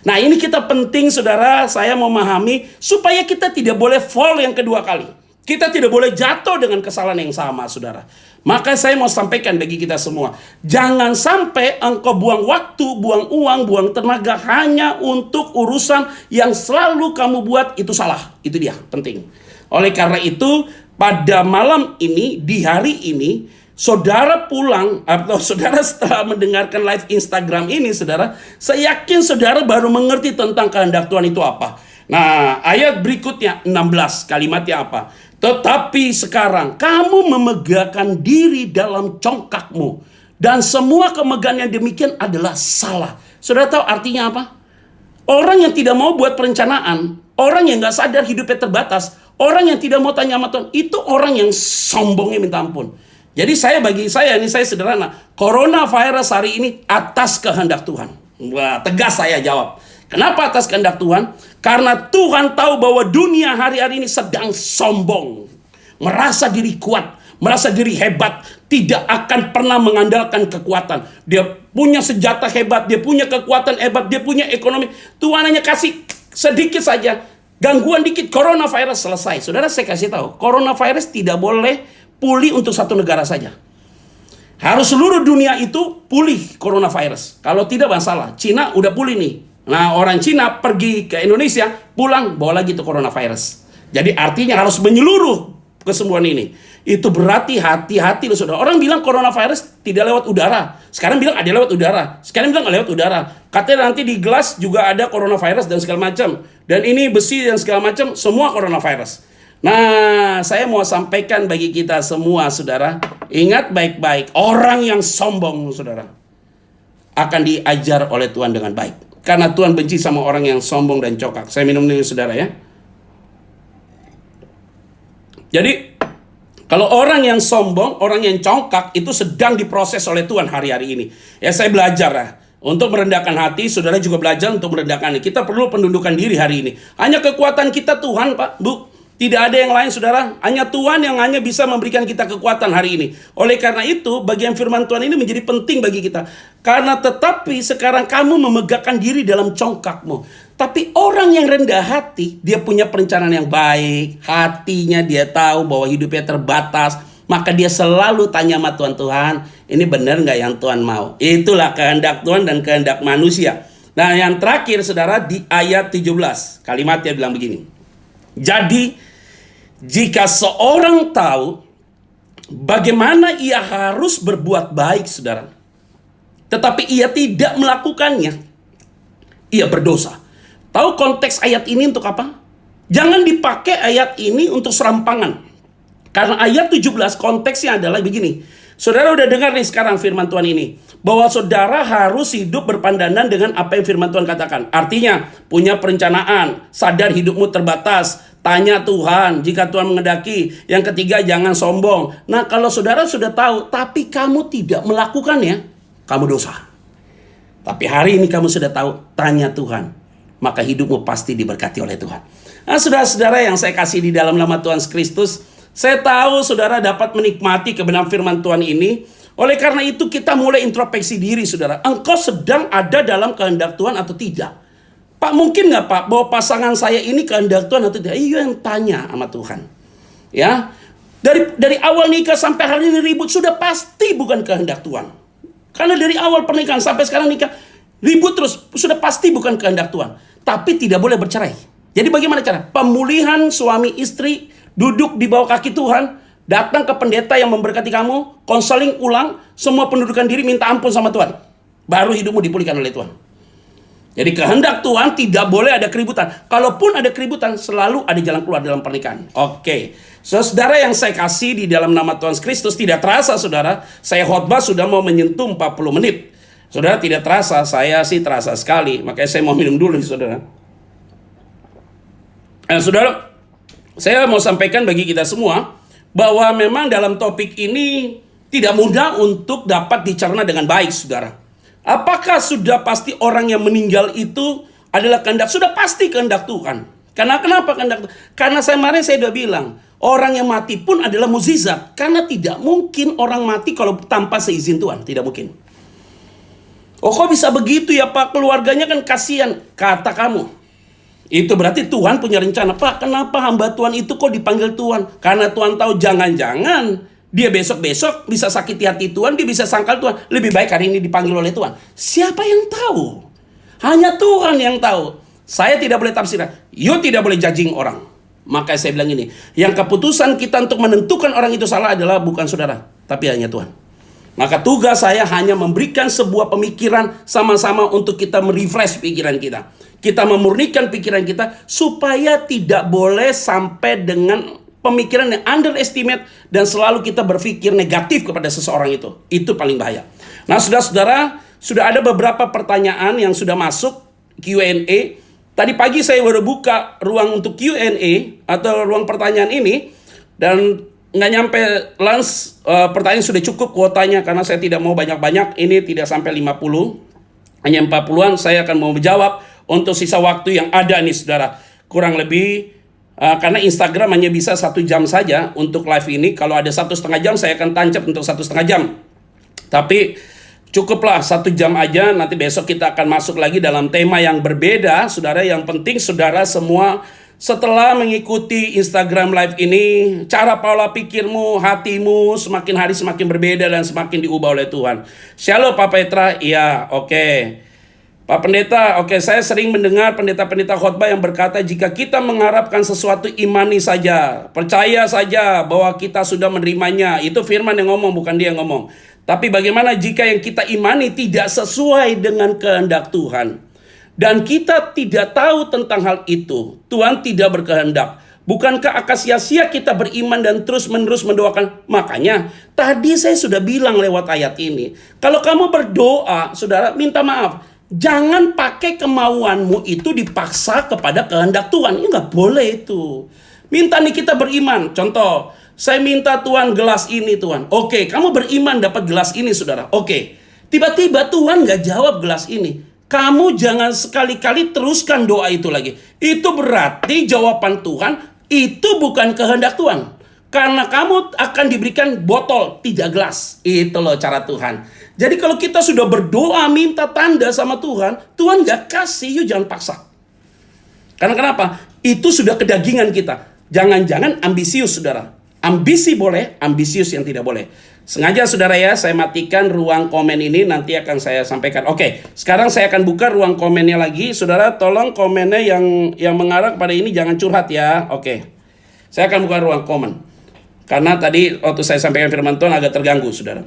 Nah, ini kita penting, saudara, saya memahami supaya kita tidak boleh fall yang kedua kali. Kita tidak boleh jatuh dengan kesalahan yang sama, saudara. Maka saya mau sampaikan bagi kita semua, jangan sampai engkau buang waktu, buang uang, buang tenaga hanya untuk urusan yang selalu kamu buat itu salah. Itu dia, penting. Oleh karena itu, pada malam ini, di hari ini, saudara pulang, atau saudara setelah mendengarkan live Instagram ini, saudara, saya yakin saudara baru mengerti tentang kehendak Tuhan itu apa. Nah, ayat berikutnya, 16, kalimatnya apa? Tetapi sekarang, kamu memegahkan diri dalam congkakmu, dan semua kemegahan yang demikian adalah salah. Saudara tahu artinya apa? Orang yang tidak mau buat perencanaan, orang yang gak sadar hidupnya terbatas, orang yang tidak mau tanya sama Tuhan, itu orang yang sombongnya minta ampun. Jadi bagi saya ini saya sederhana. Coronavirus hari ini atas kehendak Tuhan. Wah, tegas saya jawab. Kenapa atas kehendak Tuhan? Karena Tuhan tahu bahwa dunia hari-hari ini sedang sombong. Merasa diri kuat, merasa diri hebat, tidak akan pernah mengandalkan kekuatan. Dia punya senjata hebat, dia punya kekuatan hebat, dia punya ekonomi. Tuhan hanya kasih sedikit saja, gangguan dikit, coronavirus selesai. Saudara, saya kasih tahu, coronavirus tidak boleh pulih untuk satu negara saja. Harus seluruh dunia itu pulih coronavirus. Kalau tidak masalah. Cina udah pulih nih. Nah, orang Cina pergi ke Indonesia, pulang bawa lagi tuh coronavirus. Jadi artinya harus menyeluruh kesembuhan ini. Itu berarti hati-hati loh, saudara. Orang bilang coronavirus tidak lewat udara. Sekarang bilang ada lewat udara. Sekarang bilang nggak lewat udara. Katanya nanti di gelas juga ada coronavirus dan segala macam. Dan ini besi dan segala macam, semua coronavirus. Nah, saya mau sampaikan bagi kita semua, saudara, ingat baik-baik, orang yang sombong, saudara, akan diajar oleh Tuhan dengan baik. Karena Tuhan benci sama orang yang sombong dan congkak. Saya minum dulu, saudara, ya. Jadi, kalau orang yang sombong, orang yang congkak, itu sedang diproses oleh Tuhan hari-hari ini. Ya, saya belajar ya. Untuk merendahkan hati, saudara juga belajar untuk merendahkan hati. Kita perlu penundukan diri hari ini. Hanya kekuatan kita Tuhan, Pak, Bu. Tidak ada yang lain, saudara. Hanya Tuhan yang hanya bisa memberikan kita kekuatan hari ini. Oleh karena itu, bagian firman Tuhan ini menjadi penting bagi kita. Karena tetapi sekarang kamu memegahkan diri dalam congkakmu. Tapi orang yang rendah hati, dia punya perencanaan yang baik. Hatinya dia tahu bahwa hidupnya terbatas. Maka dia selalu tanya sama Tuhan, Tuhan, ini benar nggak yang Tuhan mau? Itulah kehendak Tuhan dan kehendak manusia. Nah, yang terakhir, saudara, di ayat 17. Kalimatnya bilang begini. Jadi, jika seorang tahu bagaimana ia harus berbuat baik, saudara, tetapi ia tidak melakukannya, ia berdosa. Tahu konteks ayat ini untuk apa? Jangan dipakai ayat ini untuk serampangan. Karena ayat 17 konteksnya adalah begini. Saudara udah dengar nih sekarang firman Tuhan ini. Bahwa saudara harus hidup berpandangan dengan apa yang firman Tuhan katakan. Artinya, punya perencanaan, sadar hidupmu terbatas, tanya Tuhan jika Tuhan menghendaki. Yang ketiga, jangan sombong. Nah, kalau saudara sudah tahu, tapi kamu tidak melakukannya, kamu dosa. Tapi hari ini kamu sudah tahu, tanya Tuhan, maka hidupmu pasti diberkati oleh Tuhan. Nah, saudara-saudara yang saya kasih di dalam nama Tuhan Kristus, saya tahu saudara dapat menikmati kebenaran firman Tuhan ini. Oleh karena itu kita mulai introspeksi diri, saudara. Engkau sedang ada dalam kehendak Tuhan atau tidak? Pak, mungkin nggak Pak bahwa pasangan saya ini kehendak Tuhan atau tidak? Iya, yang tanya sama Tuhan. Ya, dari awal nikah sampai hari ini ribut, sudah pasti bukan kehendak Tuhan. Karena dari awal pernikahan sampai sekarang nikah ribut terus, sudah pasti bukan kehendak Tuhan. Tapi tidak boleh bercerai. Jadi bagaimana cara? Pemulihan suami istri, duduk di bawah kaki Tuhan. Datang ke pendeta yang memberkati kamu, konseling ulang, semua pendudukan diri, minta ampun sama Tuhan. Baru hidupmu dipulihkan oleh Tuhan. Jadi kehendak Tuhan tidak boleh ada keributan. Kalaupun ada keributan, selalu ada jalan keluar dalam pernikahan. Oke. Saudara yang saya kasih di dalam nama Tuhan Kristus, tidak terasa saudara, saya khotbah sudah mau menyentuh 40 menit. Saudara tidak terasa, saya sih terasa sekali. Makanya saya mau minum dulu nih saudara. Saudara, saya mau sampaikan bagi kita semua, bahwa memang dalam topik ini tidak mudah untuk dapat dicerna dengan baik saudara. Apakah sudah pasti orang yang meninggal itu adalah kehendak? Sudah pasti kehendak Tuhan. Karena kenapa kehendak Tuhan? Karena saya sudah bilang, orang yang mati pun adalah mukjizat. Karena tidak mungkin orang mati kalau tanpa seizin Tuhan. Tidak mungkin. Oh kok bisa begitu ya Pak? Keluarganya kan kasihan. Kata kamu. Itu berarti Tuhan punya rencana. Pak, kenapa hamba Tuhan itu kok dipanggil Tuhan? Karena Tuhan tahu jangan-jangan dia besok-besok bisa sakiti hati Tuhan, dia bisa sangkal Tuhan. Lebih baik hari ini dipanggil oleh Tuhan. Siapa yang tahu? Hanya Tuhan yang tahu. Saya tidak boleh tafsirkan. You tidak boleh judging orang. Maka saya bilang ini, yang keputusan kita untuk menentukan orang itu salah adalah bukan saudara, tapi hanya Tuhan. Maka tugas saya hanya memberikan sebuah pemikiran sama-sama untuk kita merefresh pikiran kita. Kita memurnikan pikiran kita supaya tidak boleh sampai dengan pemikiran yang underestimate dan selalu kita berpikir negatif kepada seseorang itu. Itu paling bahaya. Nah, saudara-saudara, sudah ada beberapa pertanyaan yang sudah masuk Q&A. Tadi pagi saya baru buka ruang untuk Q&A atau ruang pertanyaan ini dan nggak nyampe lunch, pertanyaan sudah cukup kuotanya karena saya tidak mau banyak-banyak. Ini tidak sampai 50, hanya 40-an. Saya akan mau menjawab untuk sisa waktu yang ada nih saudara. Kurang lebih karena Instagram hanya bisa 1 jam saja untuk live ini. Kalau ada 1,5 jam saya akan tancap untuk 1,5 jam. Tapi cukuplah 1 jam aja. Nanti besok kita akan masuk lagi dalam tema yang berbeda. Saudara, yang penting saudara semua setelah mengikuti Instagram live ini, cara pola pikirmu, hatimu semakin hari semakin berbeda dan semakin diubah oleh Tuhan. Shalom Pak Petra. Iya, oke. Pak Pendeta, oke, saya sering mendengar pendeta-pendeta khotbah yang berkata jika kita mengharapkan sesuatu imani saja, percaya saja bahwa kita sudah menerimanya. Itu firman yang ngomong, bukan dia yang ngomong. Tapi bagaimana jika yang kita imani tidak sesuai dengan kehendak Tuhan? Dan kita tidak tahu tentang hal itu. Tuhan tidak berkehendak. Bukankah akan sia-sia kita beriman dan terus-menerus mendoakan? Makanya tadi saya sudah bilang lewat ayat ini. Kalau kamu berdoa, saudara, minta maaf. Jangan pakai kemauanmu itu dipaksa kepada kehendak Tuhan. Ini nggak boleh itu. Minta nih kita beriman. Contoh, saya minta Tuhan gelas ini Tuhan. Oke, kamu beriman dapat gelas ini saudara. Oke, tiba-tiba Tuhan nggak jawab gelas ini. Kamu jangan sekali-kali teruskan doa itu lagi. Itu berarti jawaban Tuhan itu bukan kehendak Tuhan. Karena kamu akan diberikan botol, 3 gelas. Itu loh cara Tuhan. Jadi kalau kita sudah berdoa minta tanda sama Tuhan, Tuhan gak kasih, yuk jangan paksa. Karena kenapa? Itu sudah kedagingan kita. Jangan-jangan ambisius saudara. Ambisi boleh, ambisius yang tidak boleh. Sengaja saudara ya, saya matikan ruang komen ini, nanti akan saya sampaikan. Oke, sekarang saya akan buka ruang komennya lagi. Saudara tolong komennya yang mengarah kepada ini jangan curhat ya. Oke, saya akan buka ruang komen. Karena tadi waktu saya sampaikan firman Tuhan agak terganggu saudara.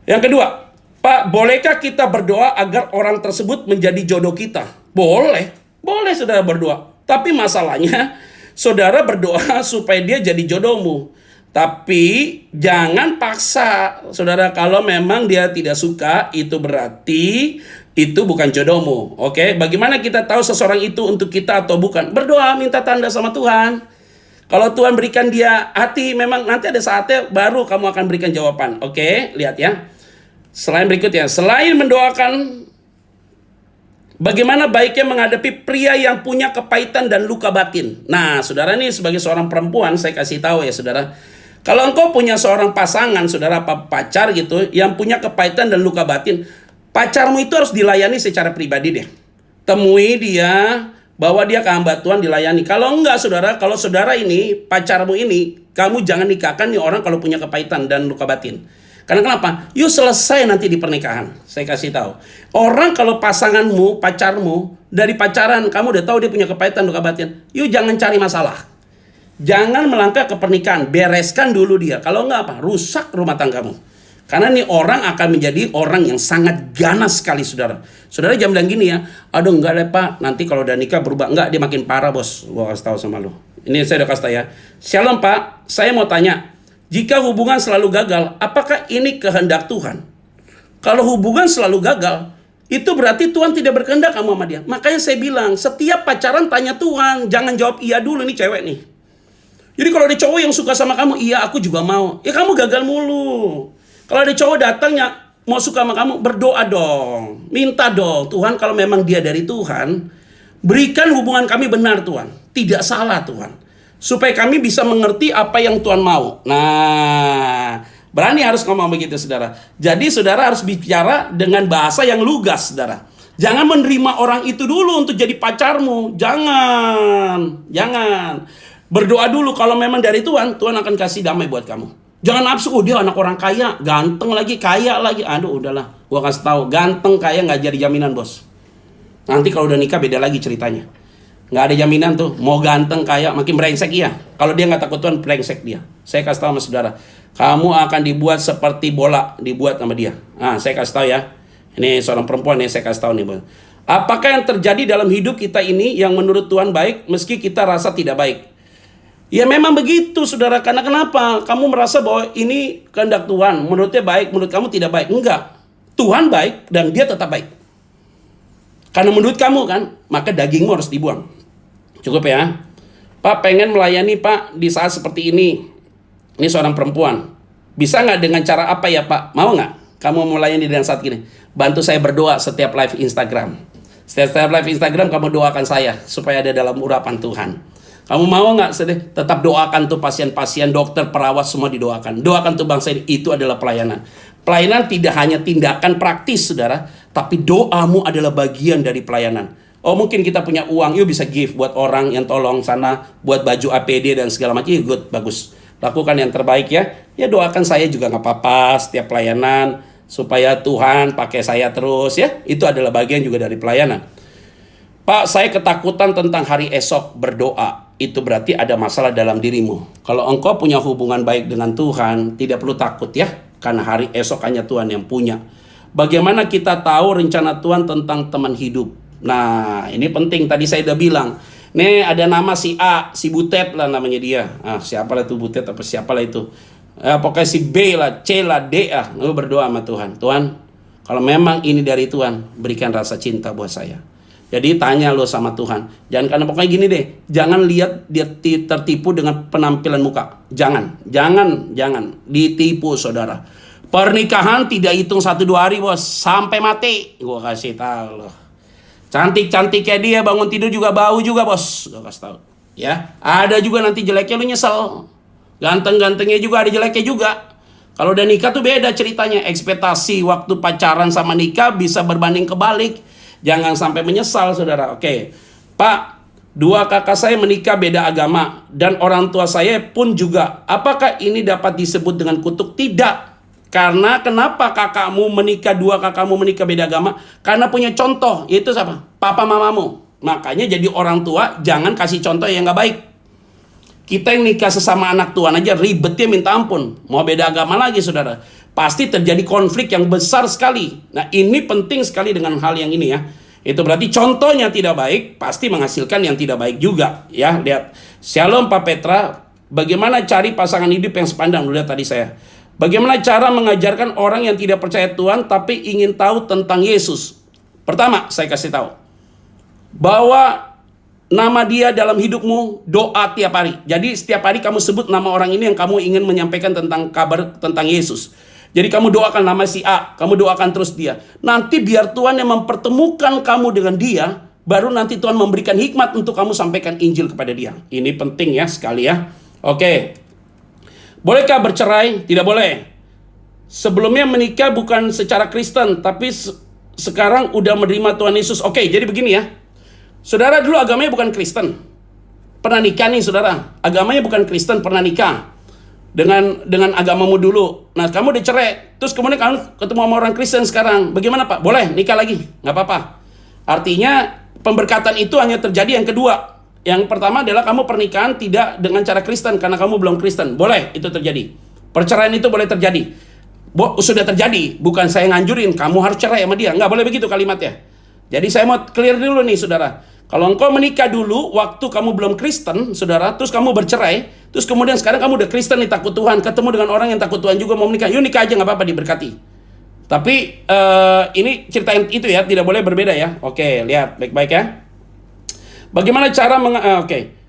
Yang kedua, Pak, bolehkah kita berdoa agar orang tersebut menjadi jodoh kita? Boleh, boleh saudara berdoa. Tapi masalahnya, saudara berdoa supaya dia jadi jodohmu. Tapi jangan paksa, saudara. Kalau memang dia tidak suka, itu berarti itu bukan jodohmu. Oke, bagaimana kita tahu seseorang itu untuk kita atau bukan? Berdoa, minta tanda sama Tuhan. Kalau Tuhan berikan dia hati, memang nanti ada saatnya baru kamu akan berikan jawaban. Oke, lihat ya. Selain berikutnya, selain mendoakan, bagaimana baiknya menghadapi pria yang punya kepahitan dan luka batin? Nah, saudara nih sebagai seorang perempuan, saya kasih tahu ya saudara. Kalau engkau punya seorang pasangan, saudara, pacar gitu, yang punya kepahitan dan luka batin, pacarmu itu harus dilayani secara pribadi deh. Temui dia, bawa dia ke hamba Tuhan dilayani. Kalau enggak saudara, kalau saudara ini, pacarmu ini, kamu jangan nikahkan nih orang kalau punya kepahitan dan luka batin. Karena kenapa? Yuk selesai nanti di pernikahan. Saya kasih tahu. Orang kalau pasanganmu, pacarmu, dari pacaran kamu udah tahu dia punya kepahitan, luka batin. Yuk jangan cari masalah. Jangan melangkah ke pernikahan. Bereskan dulu dia. Kalau enggak apa? Rusak rumah tanggamu. Karena nih orang akan menjadi orang yang sangat ganas sekali, saudara. Saudara jangan bilang gini ya, aduh enggak deh Pak, nanti kalau udah nikah berubah. Enggak, dia makin parah bos. Gua kasih tahu sama lu. Ini saya udah kasih tahu ya. Shalom Pak, saya mau tanya, jika hubungan selalu gagal, apakah ini kehendak Tuhan? Kalau hubungan selalu gagal, itu berarti Tuhan tidak berkehendak kamu sama dia. Makanya saya bilang, setiap pacaran tanya Tuhan, jangan jawab iya dulu, nih cewek nih. Jadi kalau ada cowok yang suka sama kamu, iya aku juga mau. Ya kamu gagal mulu. Kalau ada cowok datangnya mau suka sama kamu, berdoa dong. Minta dong, Tuhan kalau memang dia dari Tuhan, berikan hubungan kami benar Tuhan. Tidak salah Tuhan. Supaya kami bisa mengerti apa yang Tuhan mau. Nah, berani harus ngomong begitu saudara. Jadi saudara harus bicara dengan bahasa yang lugas saudara. Jangan menerima orang itu dulu untuk jadi pacarmu. Jangan. Berdoa dulu kalau memang dari Tuhan, Tuhan akan kasih damai buat kamu. Jangan nafsu, dia anak orang kaya, ganteng lagi, kaya lagi. Aduh udahlah, gua kasih tahu, ganteng kaya nggak jadi jaminan bos. Nanti kalau udah nikah beda lagi ceritanya. Nggak ada jaminan tuh, mau ganteng kaya makin brengsek iya. Kalau dia nggak takut Tuhan, brengsek dia. Saya kasih tahu sama saudara, kamu akan dibuat seperti bola, dibuat sama dia. Nah, saya kasih tahu ya. Ini seorang perempuan nih, saya kasih tahu nih bos. Apakah yang terjadi dalam hidup kita ini yang menurut Tuhan baik, meski kita rasa tidak baik? Ya memang begitu saudara, karena kenapa? Kamu merasa bahwa ini kehendak Tuhan, menurutnya baik, menurut kamu tidak baik. Enggak, Tuhan baik dan dia tetap baik. Karena menurut kamu kan, maka dagingmu harus dibuang. Cukup ya. Pak pengen melayani Pak di saat seperti ini. Ini seorang perempuan. Bisa nggak dengan cara apa ya Pak? Mau nggak? Kamu mau melayani dengan saat gini? Bantu saya berdoa setiap live Instagram. Setiap live Instagram kamu doakan saya supaya ada dalam urapan Tuhan. Kamu mau nggak tetap doakan tuh pasien-pasien, dokter, perawat semua didoakan. Doakan tuh bangsa ini, itu adalah pelayanan. Pelayanan tidak hanya tindakan praktis saudara, tapi doamu adalah bagian dari pelayanan. Oh mungkin kita punya uang, yuk bisa give buat orang yang tolong sana, buat baju APD dan segala macam, good, bagus. Lakukan yang terbaik ya. Ya doakan saya juga nggak apa-apa setiap pelayanan, supaya Tuhan pakai saya terus ya. Itu adalah bagian juga dari pelayanan. Pak, saya ketakutan tentang hari esok, berdoa. Itu berarti ada masalah dalam dirimu. Kalau engkau punya hubungan baik dengan Tuhan, tidak perlu takut ya. Karena hari esok hanya Tuhan yang punya. Bagaimana kita tahu rencana Tuhan tentang teman hidup? Nah, ini penting. Tadi saya udah bilang. Nih ada nama si A, si Butet lah namanya dia. Siapa lah itu Butet apa siapa lah itu. Pokoknya si B lah, C lah, D lah. Lu berdoa sama Tuhan. Tuhan, kalau memang ini dari Tuhan, berikan rasa cinta buat saya. Jadi tanya lo sama Tuhan. Jangan karena pokoknya gini deh. Jangan lihat dia tertipu dengan penampilan muka. Jangan ditipu saudara. Pernikahan tidak hitung 1-2 hari bos, sampai mati. Gua kasih tahu lo. Cantik-cantiknya dia bangun tidur juga bau juga bos. Gua kasih tahu. Ya, ada juga nanti jeleknya lu nyesel. Ganteng-gantengnya juga ada jeleknya juga. Kalau udah nikah tuh beda ceritanya. Ekspektasi waktu pacaran sama nikah bisa berbanding kebalik. Jangan sampai menyesal saudara. Oke. Pak, 2 kakak saya menikah beda agama. Dan orang tua saya pun juga. Apakah ini dapat disebut dengan kutuk? Tidak. Karena kenapa 2 kakakmu menikah beda agama? Karena punya contoh. Yaitu siapa? Papa mamamu. Makanya jadi orang tua jangan kasih contoh yang gak baik. Kita yang nikah sesama anak Tuhan aja ribetnya minta ampun. Mau beda agama lagi saudara. Pasti terjadi konflik yang besar sekali. Nah ini penting sekali dengan hal yang ini ya. Itu berarti contohnya tidak baik, pasti menghasilkan yang tidak baik juga. Ya, lihat. Shalom Pak Petra, bagaimana cari pasangan hidup yang sepandang? Udah tadi saya. Bagaimana cara mengajarkan orang yang tidak percaya Tuhan tapi ingin tahu tentang Yesus? Pertama, saya kasih tahu. Bahwa nama dia dalam hidupmu, doa tiap hari. Jadi setiap hari kamu sebut nama orang ini yang kamu ingin menyampaikan tentang kabar tentang Yesus. Jadi kamu doakan nama si A, kamu doakan terus dia. Nanti biar Tuhan yang mempertemukan kamu dengan dia, baru nanti Tuhan memberikan hikmat untuk kamu sampaikan Injil kepada dia. Ini penting ya sekali ya. Oke. Bolehkah bercerai? Tidak boleh. Sebelumnya menikah bukan secara Kristen, tapi sekarang udah menerima Tuhan Yesus. Oke, jadi begini ya. Saudara dulu agamanya bukan Kristen. Pernah nikah nih saudara. Agamanya bukan Kristen, pernah nikah. Dengan agamamu dulu. Nah kamu udah cerai. Terus kemudian kamu ketemu sama orang Kristen sekarang. Bagaimana Pak? Boleh nikah lagi? Nggak apa-apa. Artinya pemberkatan itu hanya terjadi yang kedua. Yang pertama adalah kamu pernikahan tidak dengan cara Kristen. Karena kamu belum Kristen. Boleh itu terjadi. Perceraian itu boleh terjadi. Sudah terjadi, bukan saya nganjurin kamu harus cerai sama dia, nggak boleh begitu kalimatnya. Jadi saya mau clear dulu nih saudara, kalau engkau menikah dulu waktu kamu belum Kristen saudara, terus kamu bercerai, terus kemudian sekarang kamu udah Kristen nih, takut Tuhan, ketemu dengan orang yang takut Tuhan juga mau menikah, yuk nikah aja nggak apa-apa, diberkati. Tapi ini cerita itu ya, tidak boleh berbeda ya. Oke, lihat baik-baik ya. Bagaimana cara Oke.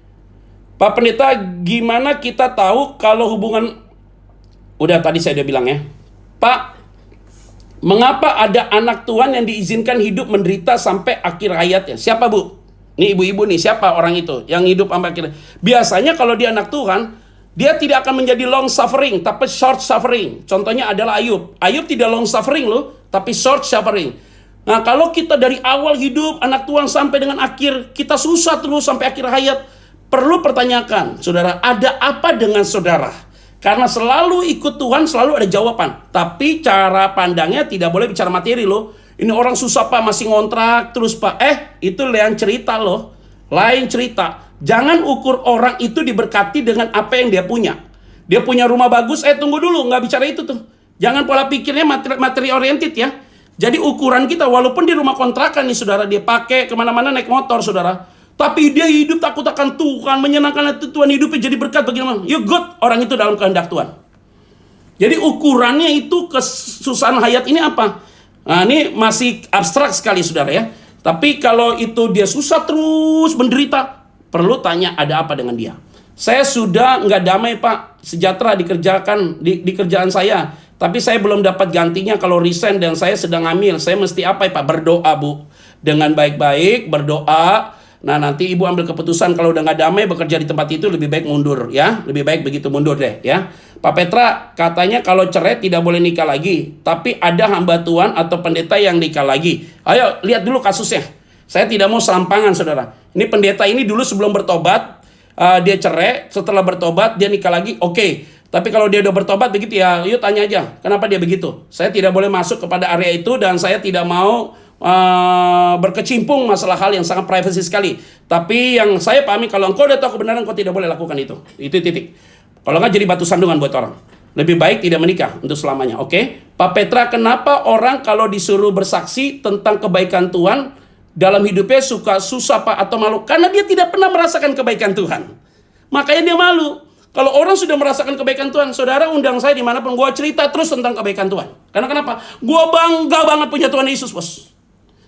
Pak Pendeta, gimana kita tahu kalau hubungan... Udah tadi saya udah bilang ya. Pak, mengapa ada anak Tuhan yang diizinkan hidup menderita sampai akhir hayatnya? Siapa Bu? Ini ibu-ibu nih, siapa orang itu yang hidup sampai akhir? Biasanya kalau dia anak Tuhan, dia tidak akan menjadi long suffering, tapi short suffering. Contohnya adalah Ayub. Ayub tidak long suffering loh, tapi short suffering. Nah, kalau kita dari awal hidup anak Tuhan sampai dengan akhir, kita susah terus sampai akhir hayat, perlu pertanyakan, saudara, ada apa dengan saudara? Karena selalu ikut Tuhan, selalu ada jawaban. Tapi cara pandangnya tidak boleh bicara materi loh. Ini orang susah Pak, masih ngontrak terus Pak. Itu lain cerita loh. Lain cerita. Jangan ukur orang itu diberkati dengan apa yang dia punya. Dia punya rumah bagus, tunggu dulu, nggak bicara itu tuh. Jangan pola pikirnya materi oriented ya. Jadi ukuran kita, walaupun di rumah kontrakan nih saudara, dia pakai kemana-mana naik motor saudara. Tapi dia hidup takut akan Tuhan, menyenangkan hati Tuhan, hidupnya jadi berkat bagaimana? You good, orang itu dalam kehendak Tuhan. Jadi ukurannya itu kesusahan hayat ini apa? Nah, ini masih abstrak sekali saudara ya. Tapi kalau itu dia susah terus menderita, perlu tanya ada apa dengan dia. Saya sudah nggak damai Pak, sejahtera di kerjaan saya. Tapi saya belum dapat gantinya kalau resign dan saya sedang hamil. Saya mesti apa ya Pak? Berdoa Bu. Dengan baik-baik, berdoa. Nah nanti ibu ambil keputusan, kalau udah nggak damai bekerja di tempat itu lebih baik mundur ya, lebih baik begitu mundur deh ya. Pak Petra katanya kalau cerai tidak boleh nikah lagi, tapi ada hamba Tuhan atau pendeta yang nikah lagi. Ayo lihat dulu kasusnya. Saya tidak mau serampangan saudara. Ini pendeta ini dulu sebelum bertobat dia cerai, setelah bertobat dia nikah lagi, oke. Tapi kalau dia udah bertobat begitu ya, yuk tanya aja kenapa dia begitu. Saya tidak boleh masuk kepada area itu dan saya tidak mau berkecimpung masalah hal yang sangat privasi sekali. Tapi yang saya pahami, kalau engkau udah tahu kebenaran, engkau tidak boleh lakukan itu. Itu titik. Kalau nggak jadi batu sandungan buat orang. Lebih baik tidak menikah untuk selamanya. Oke? Pak Petra, kenapa orang kalau disuruh bersaksi tentang kebaikan Tuhan dalam hidupnya suka susah Pak atau malu? Karena dia tidak pernah merasakan kebaikan Tuhan. Makanya dia malu. Kalau orang sudah merasakan kebaikan Tuhan, saudara undang saya dimanapun, gue cerita terus tentang kebaikan Tuhan. Karena kenapa? Gue bangga banget punya Tuhan Yesus, bos.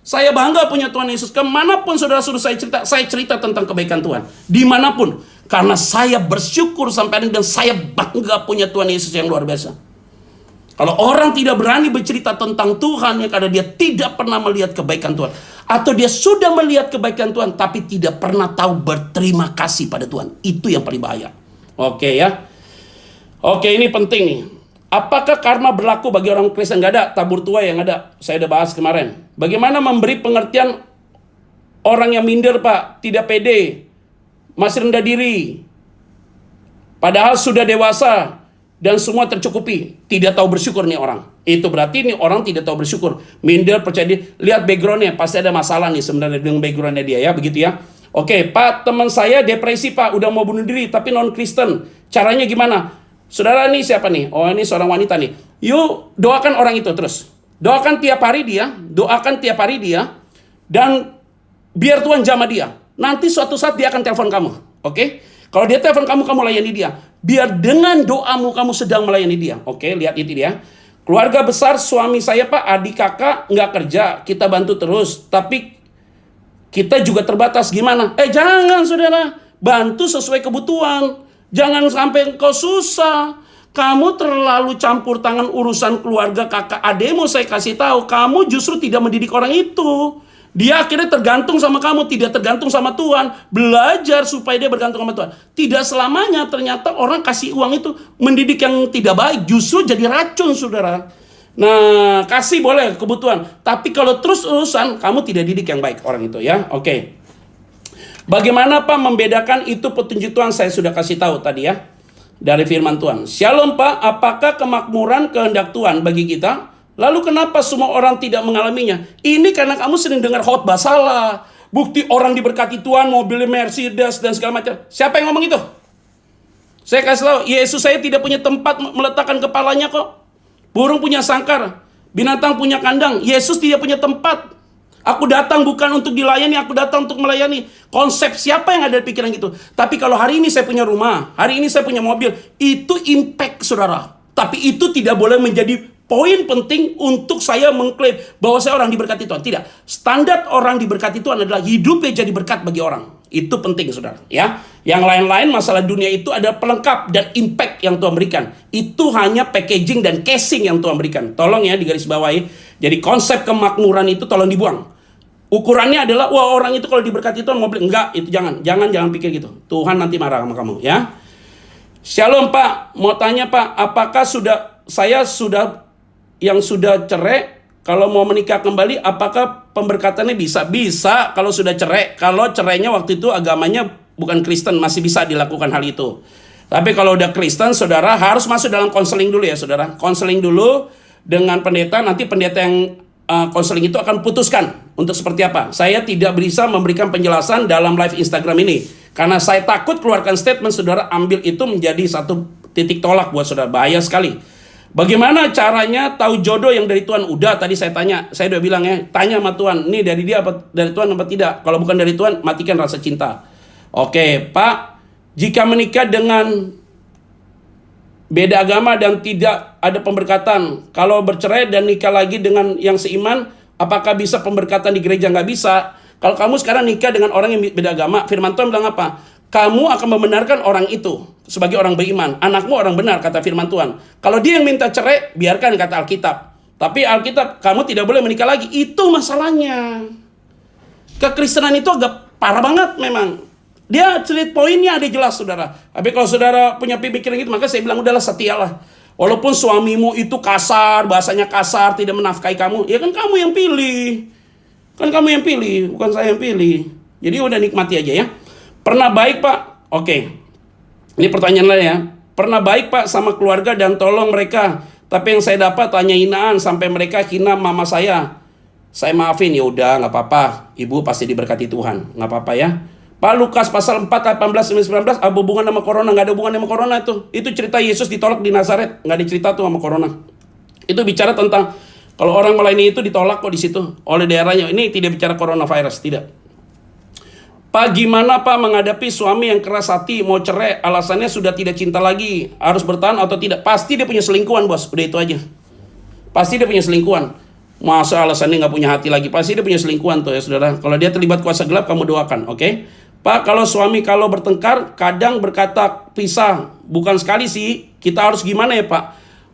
Saya bangga punya Tuhan Yesus. Kemanapun saudara suruh saya cerita tentang kebaikan Tuhan. Dimanapun. Karena saya bersyukur sampai hari ini dan saya bangga punya Tuhan Yesus yang luar biasa. Kalau orang tidak berani bercerita tentang Tuhan, ya karena dia tidak pernah melihat kebaikan Tuhan. Atau dia sudah melihat kebaikan Tuhan, tapi tidak pernah tahu berterima kasih pada Tuhan. Itu yang paling bahaya. Oke ya. Oke, ini penting nih. Apakah karma berlaku bagi orang Kristen? Gak ada, tabur tua yang ada. Saya udah bahas kemarin. Bagaimana memberi pengertian orang yang minder Pak, tidak pede, masih rendah diri, padahal sudah dewasa dan semua tercukupi. Tidak tahu bersyukur nih orang. Itu berarti nih orang tidak tahu bersyukur. Minder, percaya diri. Lihat backgroundnya, pasti ada masalah nih sebenarnya dengan backgroundnya dia ya, begitu ya. Oke, Pak, teman saya depresi Pak, udah mau bunuh diri tapi non Kristen. Caranya gimana? Saudara nih siapa nih? Oh ini seorang wanita nih. Yuk doakan orang itu terus. Doakan tiap hari dia. Doakan tiap hari dia. Dan biar Tuhan jamah dia. Nanti suatu saat dia akan telepon kamu. Oke? Kalau dia telepon kamu, kamu layani dia. Biar dengan doamu kamu sedang melayani dia. Oke, lihat itu dia. Keluarga besar suami saya Pak, adik kakak nggak kerja. Kita bantu terus. Tapi kita juga terbatas. Gimana? Jangan saudara. Bantu sesuai kebutuhan. Jangan sampai engkau susah. Kamu terlalu campur tangan urusan keluarga kakak adekmu. Saya kasih tahu, kamu justru tidak mendidik orang itu. Dia akhirnya tergantung sama kamu, tidak tergantung sama Tuhan. Belajar supaya dia bergantung sama Tuhan. Tidak selamanya ternyata orang kasih uang itu mendidik yang tidak baik, justru jadi racun saudara. Nah, kasih boleh kebutuhan, tapi kalau terus urusan, kamu tidak didik yang baik orang itu ya. Oke. Bagaimana Pak membedakan itu petunjuk Tuhan? Saya sudah kasih tahu tadi ya. Dari firman Tuhan. Shalom Pak, apakah kemakmuran kehendak Tuhan bagi kita? Lalu kenapa semua orang tidak mengalaminya? Ini karena kamu sering dengar khotbah salah. Bukti orang diberkati Tuhan, mobilnya Mercedes dan segala macam. Siapa yang ngomong itu? Saya kasih tahu, Yesus saya tidak punya tempat meletakkan kepalanya kok. Burung punya sangkar, binatang punya kandang. Yesus tidak punya tempat. Aku datang bukan untuk dilayani, aku datang untuk melayani. Konsep siapa yang ada di pikiran gitu? Tapi kalau hari ini saya punya rumah, hari ini saya punya mobil, itu impact, saudara. Tapi itu tidak boleh menjadi poin penting untuk saya mengklaim bahwa saya orang diberkati Tuhan. Tidak. Standar orang diberkati Tuhan adalah hidupnya jadi berkat bagi orang. Itu penting, saudara. Ya, yang lain-lain masalah dunia itu ada pelengkap dan impact yang Tuhan berikan. Itu hanya packaging dan casing yang Tuhan berikan. Tolong ya digarisbawahi. Jadi konsep kemakmuran itu tolong dibuang. Ukurannya adalah, wah orang itu kalau diberkati Tuhan mau beli. Enggak, itu jangan pikir gitu. Tuhan nanti marah sama kamu, ya. Shalom Pak, mau tanya Pak, apakah saya sudah cerai, kalau mau menikah kembali, apakah pemberkatannya bisa? Bisa kalau sudah cerai. Kalau cerainya waktu itu agamanya bukan Kristen, masih bisa dilakukan hal itu. Tapi kalau udah Kristen, saudara harus masuk dalam konseling dulu ya, saudara. Konseling dulu dengan pendeta, nanti pendeta yang konseling itu akan putuskan untuk seperti apa. Saya tidak bisa memberikan penjelasan dalam live Instagram ini karena saya takut keluarkan statement saudara ambil itu menjadi satu titik tolak buat saudara. Bahaya sekali. Bagaimana caranya tahu jodoh yang dari Tuhan? Udah tadi saya udah bilang ya, tanya sama Tuhan, ini dari dia apa dari Tuhan apa tidak? Kalau bukan dari Tuhan, matikan rasa cinta. Oke, Pak, jika menikah dengan beda agama dan tidak ada pemberkatan, kalau bercerai dan nikah lagi dengan yang seiman, apakah bisa pemberkatan di gereja? Nggak bisa. Kalau kamu sekarang nikah dengan orang yang beda agama, firman Tuhan bilang apa? Kamu akan membenarkan orang itu sebagai orang beriman. Anakmu orang benar, kata firman Tuhan. Kalau dia yang minta cerai, biarkan, kata Alkitab. Tapi Alkitab, kamu tidak boleh menikah lagi. Itu masalahnya. Kekristenan itu agak parah banget memang. Dia cerit poinnya ada jelas, saudara. Tapi kalau saudara punya pemikiran gitu, maka saya bilang udahlah, setialah. Walaupun suamimu itu kasar, bahasanya kasar, tidak menafkahi kamu, ya kan kamu yang pilih. Kan kamu yang pilih, bukan saya yang pilih. Jadi udah nikmati aja ya. Pernah baik Pak? Oke. Ini pertanyaan lain ya. Pernah baik Pak sama keluarga dan tolong mereka. Tapi yang saya dapat hanya hinaan sampai mereka hina mama saya. Saya maafin, ya udah nggak apa-apa. Ibu pasti diberkati Tuhan, nggak apa-apa ya. Pak, Lukas pasal 4, 18-19, apa hubungan sama corona? Nggak ada hubungan sama corona tuh. Itu cerita Yesus ditolak di Nazaret. Nggak ada cerita tuh sama corona. Itu bicara tentang, kalau orang melayani itu ditolak kok di situ oleh daerahnya. Ini tidak bicara coronavirus, tidak. Pak, gimana Pak menghadapi suami yang keras hati, mau cerai, alasannya sudah tidak cinta lagi, harus bertahan atau tidak? Pasti dia punya selingkuhan, bos. Udah itu aja. Pasti dia punya selingkuhan. Masa alasannya nggak punya hati lagi? Pasti dia punya selingkuhan tuh ya, saudara. Kalau dia terlibat kuasa gelap, kamu doakan, oke? Pak, kalau suami kalau bertengkar kadang berkata pisah, bukan sekali sih, kita harus gimana ya Pak?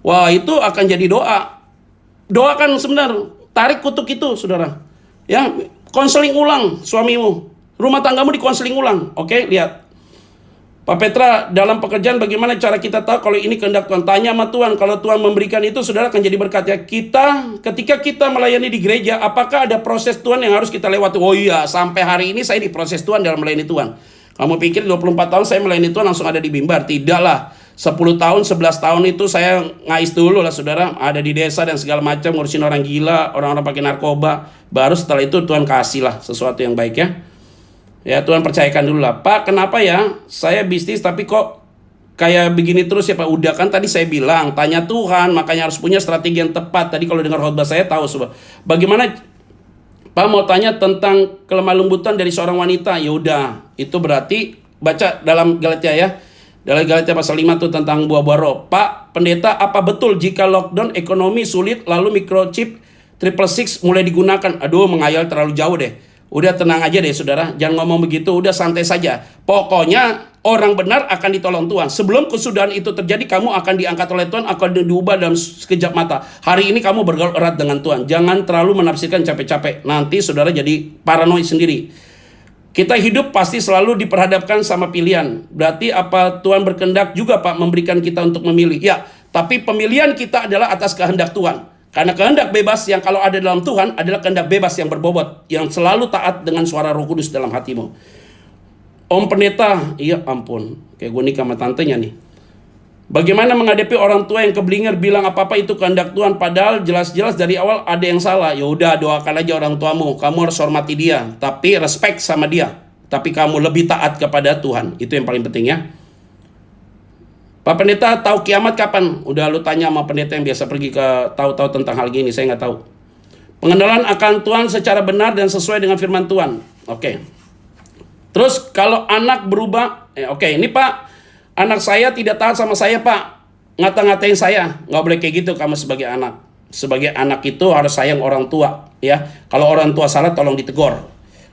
Wah, itu akan jadi doa. Doakan sebentar, tarik kutuk itu, saudara. Ya, konseling ulang suamimu, rumah tanggamu dikonseling ulang, oke? Lihat, Pak Petra, dalam pekerjaan bagaimana cara kita tahu kalau ini kehendak Tuhan? Tanya sama Tuhan, kalau Tuhan memberikan itu, saudara akan jadi berkat ya. Ketika kita melayani di gereja, apakah ada proses Tuhan yang harus kita lewati? Oh iya, sampai hari ini saya diproses Tuhan dalam melayani Tuhan. Kamu pikir 24 tahun saya melayani Tuhan langsung ada di mimbar? Tidak lah. 10 tahun, 11 tahun itu saya ngais dulu lah, saudara. Ada di desa dan segala macam, ngurusin orang gila, orang-orang pakai narkoba. Baru setelah itu Tuhan kasih lah sesuatu yang baik ya. Ya, Tuhan percayakan dulu lah. Pak, kenapa ya saya bisnis tapi kok kayak begini terus ya Pak? Udah kan tadi saya bilang, tanya Tuhan, makanya harus punya strategi yang tepat. Tadi kalau dengar khotbah saya tahu. Bagaimana Pak mau tanya tentang kelemah lembutan dari seorang wanita? Ya udah, itu berarti baca dalam Galatia ya. Dalam Galatia pasal 5 tuh tentang buah-buah roh. Pak pendeta, apa betul jika lockdown ekonomi sulit lalu microchip 666 mulai digunakan? Aduh, menghayal terlalu jauh deh. Udah tenang aja deh saudara, jangan ngomong begitu, udah santai saja. Pokoknya orang benar akan ditolong Tuhan. Sebelum kesudahan itu terjadi, kamu akan diangkat oleh Tuhan, akan diubah dalam sekejap mata. Hari ini kamu bergaul erat dengan Tuhan. Jangan terlalu menafsirkan capek-capek. Nanti saudara jadi paranoid sendiri. Kita hidup pasti selalu diperhadapkan sama pilihan. Berarti apa Tuhan berkehendak juga Pak memberikan kita untuk memilih? Ya, tapi pemilihan kita adalah atas kehendak Tuhan. Karena kehendak bebas yang kalau ada dalam Tuhan adalah kehendak bebas yang berbobot, yang selalu taat dengan suara Roh Kudus dalam hatimu. Om pendeta, iya ampun, kayak gue nikah sama tantenya nih. Bagaimana menghadapi orang tua yang keblinger bilang apa-apa itu kehendak Tuhan, padahal jelas-jelas dari awal ada yang salah. Ya udah, doakan aja orang tuamu, kamu harus hormati dia, tapi respect sama dia. Tapi kamu lebih taat kepada Tuhan, itu yang paling penting ya. Pak Pendeta tahu kiamat kapan? Udah lu tanya sama pendeta yang biasa pergi ke tahu-tahu tentang hal gini, saya nggak tahu. Pengenalan akan Tuhan secara benar dan sesuai dengan firman Tuhan. Oke. Terus kalau anak berubah, oke, ini Pak, anak saya tidak taat sama saya Pak, ngata-ngatain saya. Nggak boleh kayak gitu kamu sebagai anak. Sebagai anak itu harus sayang orang tua, ya. Kalau orang tua salah tolong ditegur.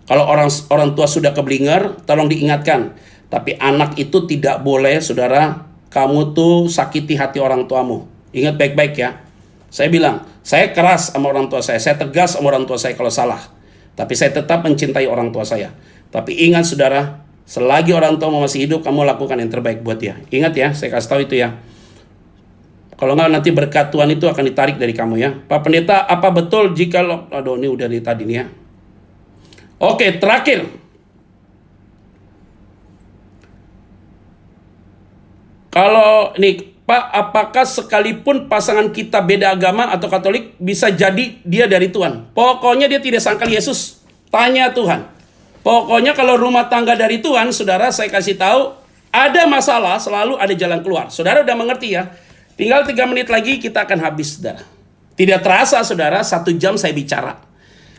Kalau orang tua sudah keblinger, tolong diingatkan. Tapi anak itu tidak boleh, saudara, kamu tuh sakiti hati orang tuamu. Ingat baik-baik ya. Saya bilang, saya keras sama orang tua saya tegas sama orang tua saya kalau salah. Tapi saya tetap mencintai orang tua saya. Tapi ingat saudara, selagi orang tua masih hidup, kamu lakukan yang terbaik buat dia. Ingat ya, saya kasih tahu itu ya. Kalau nggak nanti berkat Tuhan itu akan ditarik dari kamu ya. Pak Pendeta, apa betul jika aduh ini udah dari tadi nih ya. Oke, terakhir. Kalau ini Pak, apakah sekalipun pasangan kita beda agama atau Katolik bisa jadi dia dari Tuhan? Pokoknya dia tidak sangkal Yesus. Tanya Tuhan. Pokoknya kalau rumah tangga dari Tuhan, saudara, saya kasih tahu, ada masalah selalu ada jalan keluar. Saudara udah mengerti ya? Tinggal 3 menit lagi kita akan habis, saudara. Tidak terasa, saudara, 1 jam saya bicara.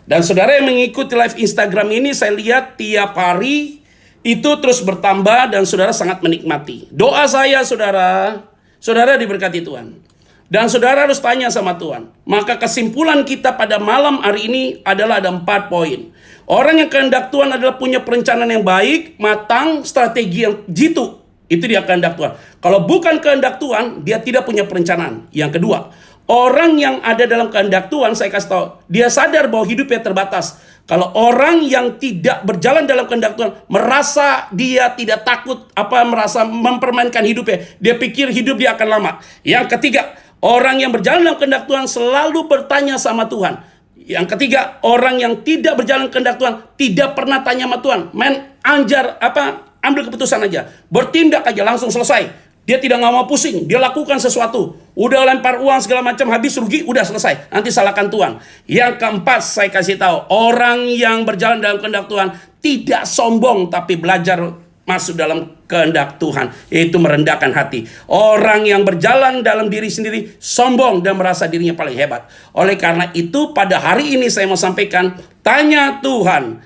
Dan saudara yang mengikuti live Instagram ini, saya lihat tiap hari itu terus bertambah dan saudara sangat menikmati. Doa saya, saudara diberkati Tuhan. Dan saudara harus tanya sama Tuhan. Maka kesimpulan kita pada malam hari ini adalah ada 4 poin. Orang yang kehendak Tuhan adalah punya perencanaan yang baik, matang, strategi yang jitu. Itu dia kehendak Tuhan. Kalau bukan kehendak Tuhan, dia tidak punya perencanaan. Yang kedua, orang yang ada dalam kehendak Tuhan, saya kasih tahu, dia sadar bahwa hidupnya terbatas. Kalau orang yang tidak berjalan dalam kehendak Tuhan, merasa dia tidak takut, merasa mempermainkan hidupnya, dia pikir hidup dia akan lama. Yang ketiga, orang yang berjalan dalam kehendak Tuhan selalu bertanya sama Tuhan. Yang ketiga, orang yang tidak berjalan kehendak Tuhan tidak pernah tanya sama Tuhan. Ambil keputusan aja, bertindak aja langsung selesai. Dia tidak mau pusing, dia lakukan sesuatu. Udah lempar uang segala macam, habis rugi, udah selesai. Nanti salahkan Tuhan. Yang keempat, saya kasih tahu, orang yang berjalan dalam kehendak Tuhan tidak sombong, tapi belajar masuk dalam kehendak Tuhan, yaitu merendahkan hati. Orang yang berjalan dalam diri sendiri sombong dan merasa dirinya paling hebat. Oleh karena itu, pada hari ini saya mau sampaikan, tanya Tuhan,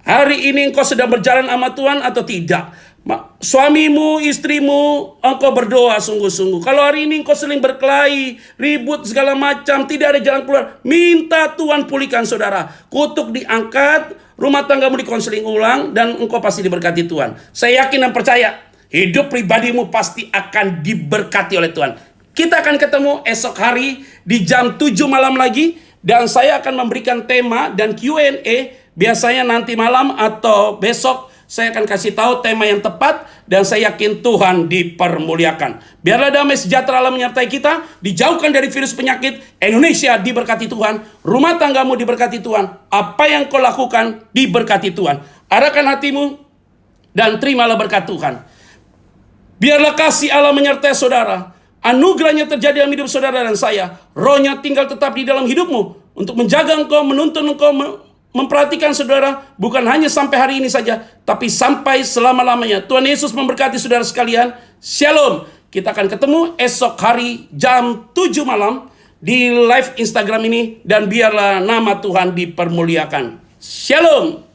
hari ini engkau sedang berjalan sama Tuhan atau tidak? Suamimu, istrimu, engkau berdoa sungguh-sungguh. Kalau hari ini engkau sering berkelahi, ribut segala macam, tidak ada jalan keluar, minta Tuhan pulihkan saudara. Kutuk diangkat, rumah tanggamu dikonseling ulang, dan engkau pasti diberkati Tuhan. Saya yakin dan percaya, hidup pribadimu pasti akan diberkati oleh Tuhan. Kita akan ketemu esok hari di jam 7 malam lagi, dan saya akan memberikan tema dan Q&A. Biasanya nanti malam atau besok saya akan kasih tahu tema yang tepat, dan saya yakin Tuhan dipermuliakan. Biarlah damai sejahtera Allah menyertai kita, dijauhkan dari virus penyakit. Indonesia diberkati Tuhan, rumah tanggamu diberkati Tuhan, apa yang kau lakukan diberkati Tuhan. Arahkan hatimu dan terimalah berkat Tuhan. Biarlah kasih Allah menyertai saudara, anugerahnya terjadi dalam hidup saudara dan saya. Rohnya tinggal tetap di dalam hidupmu untuk menjaga engkau, menuntun engkau, memperhatikan saudara, bukan hanya sampai hari ini saja, tapi sampai selama-lamanya. Tuhan Yesus memberkati saudara sekalian. Shalom. Kita akan ketemu esok hari jam 7 malam di live Instagram ini, dan biarlah nama Tuhan dipermuliakan. Shalom.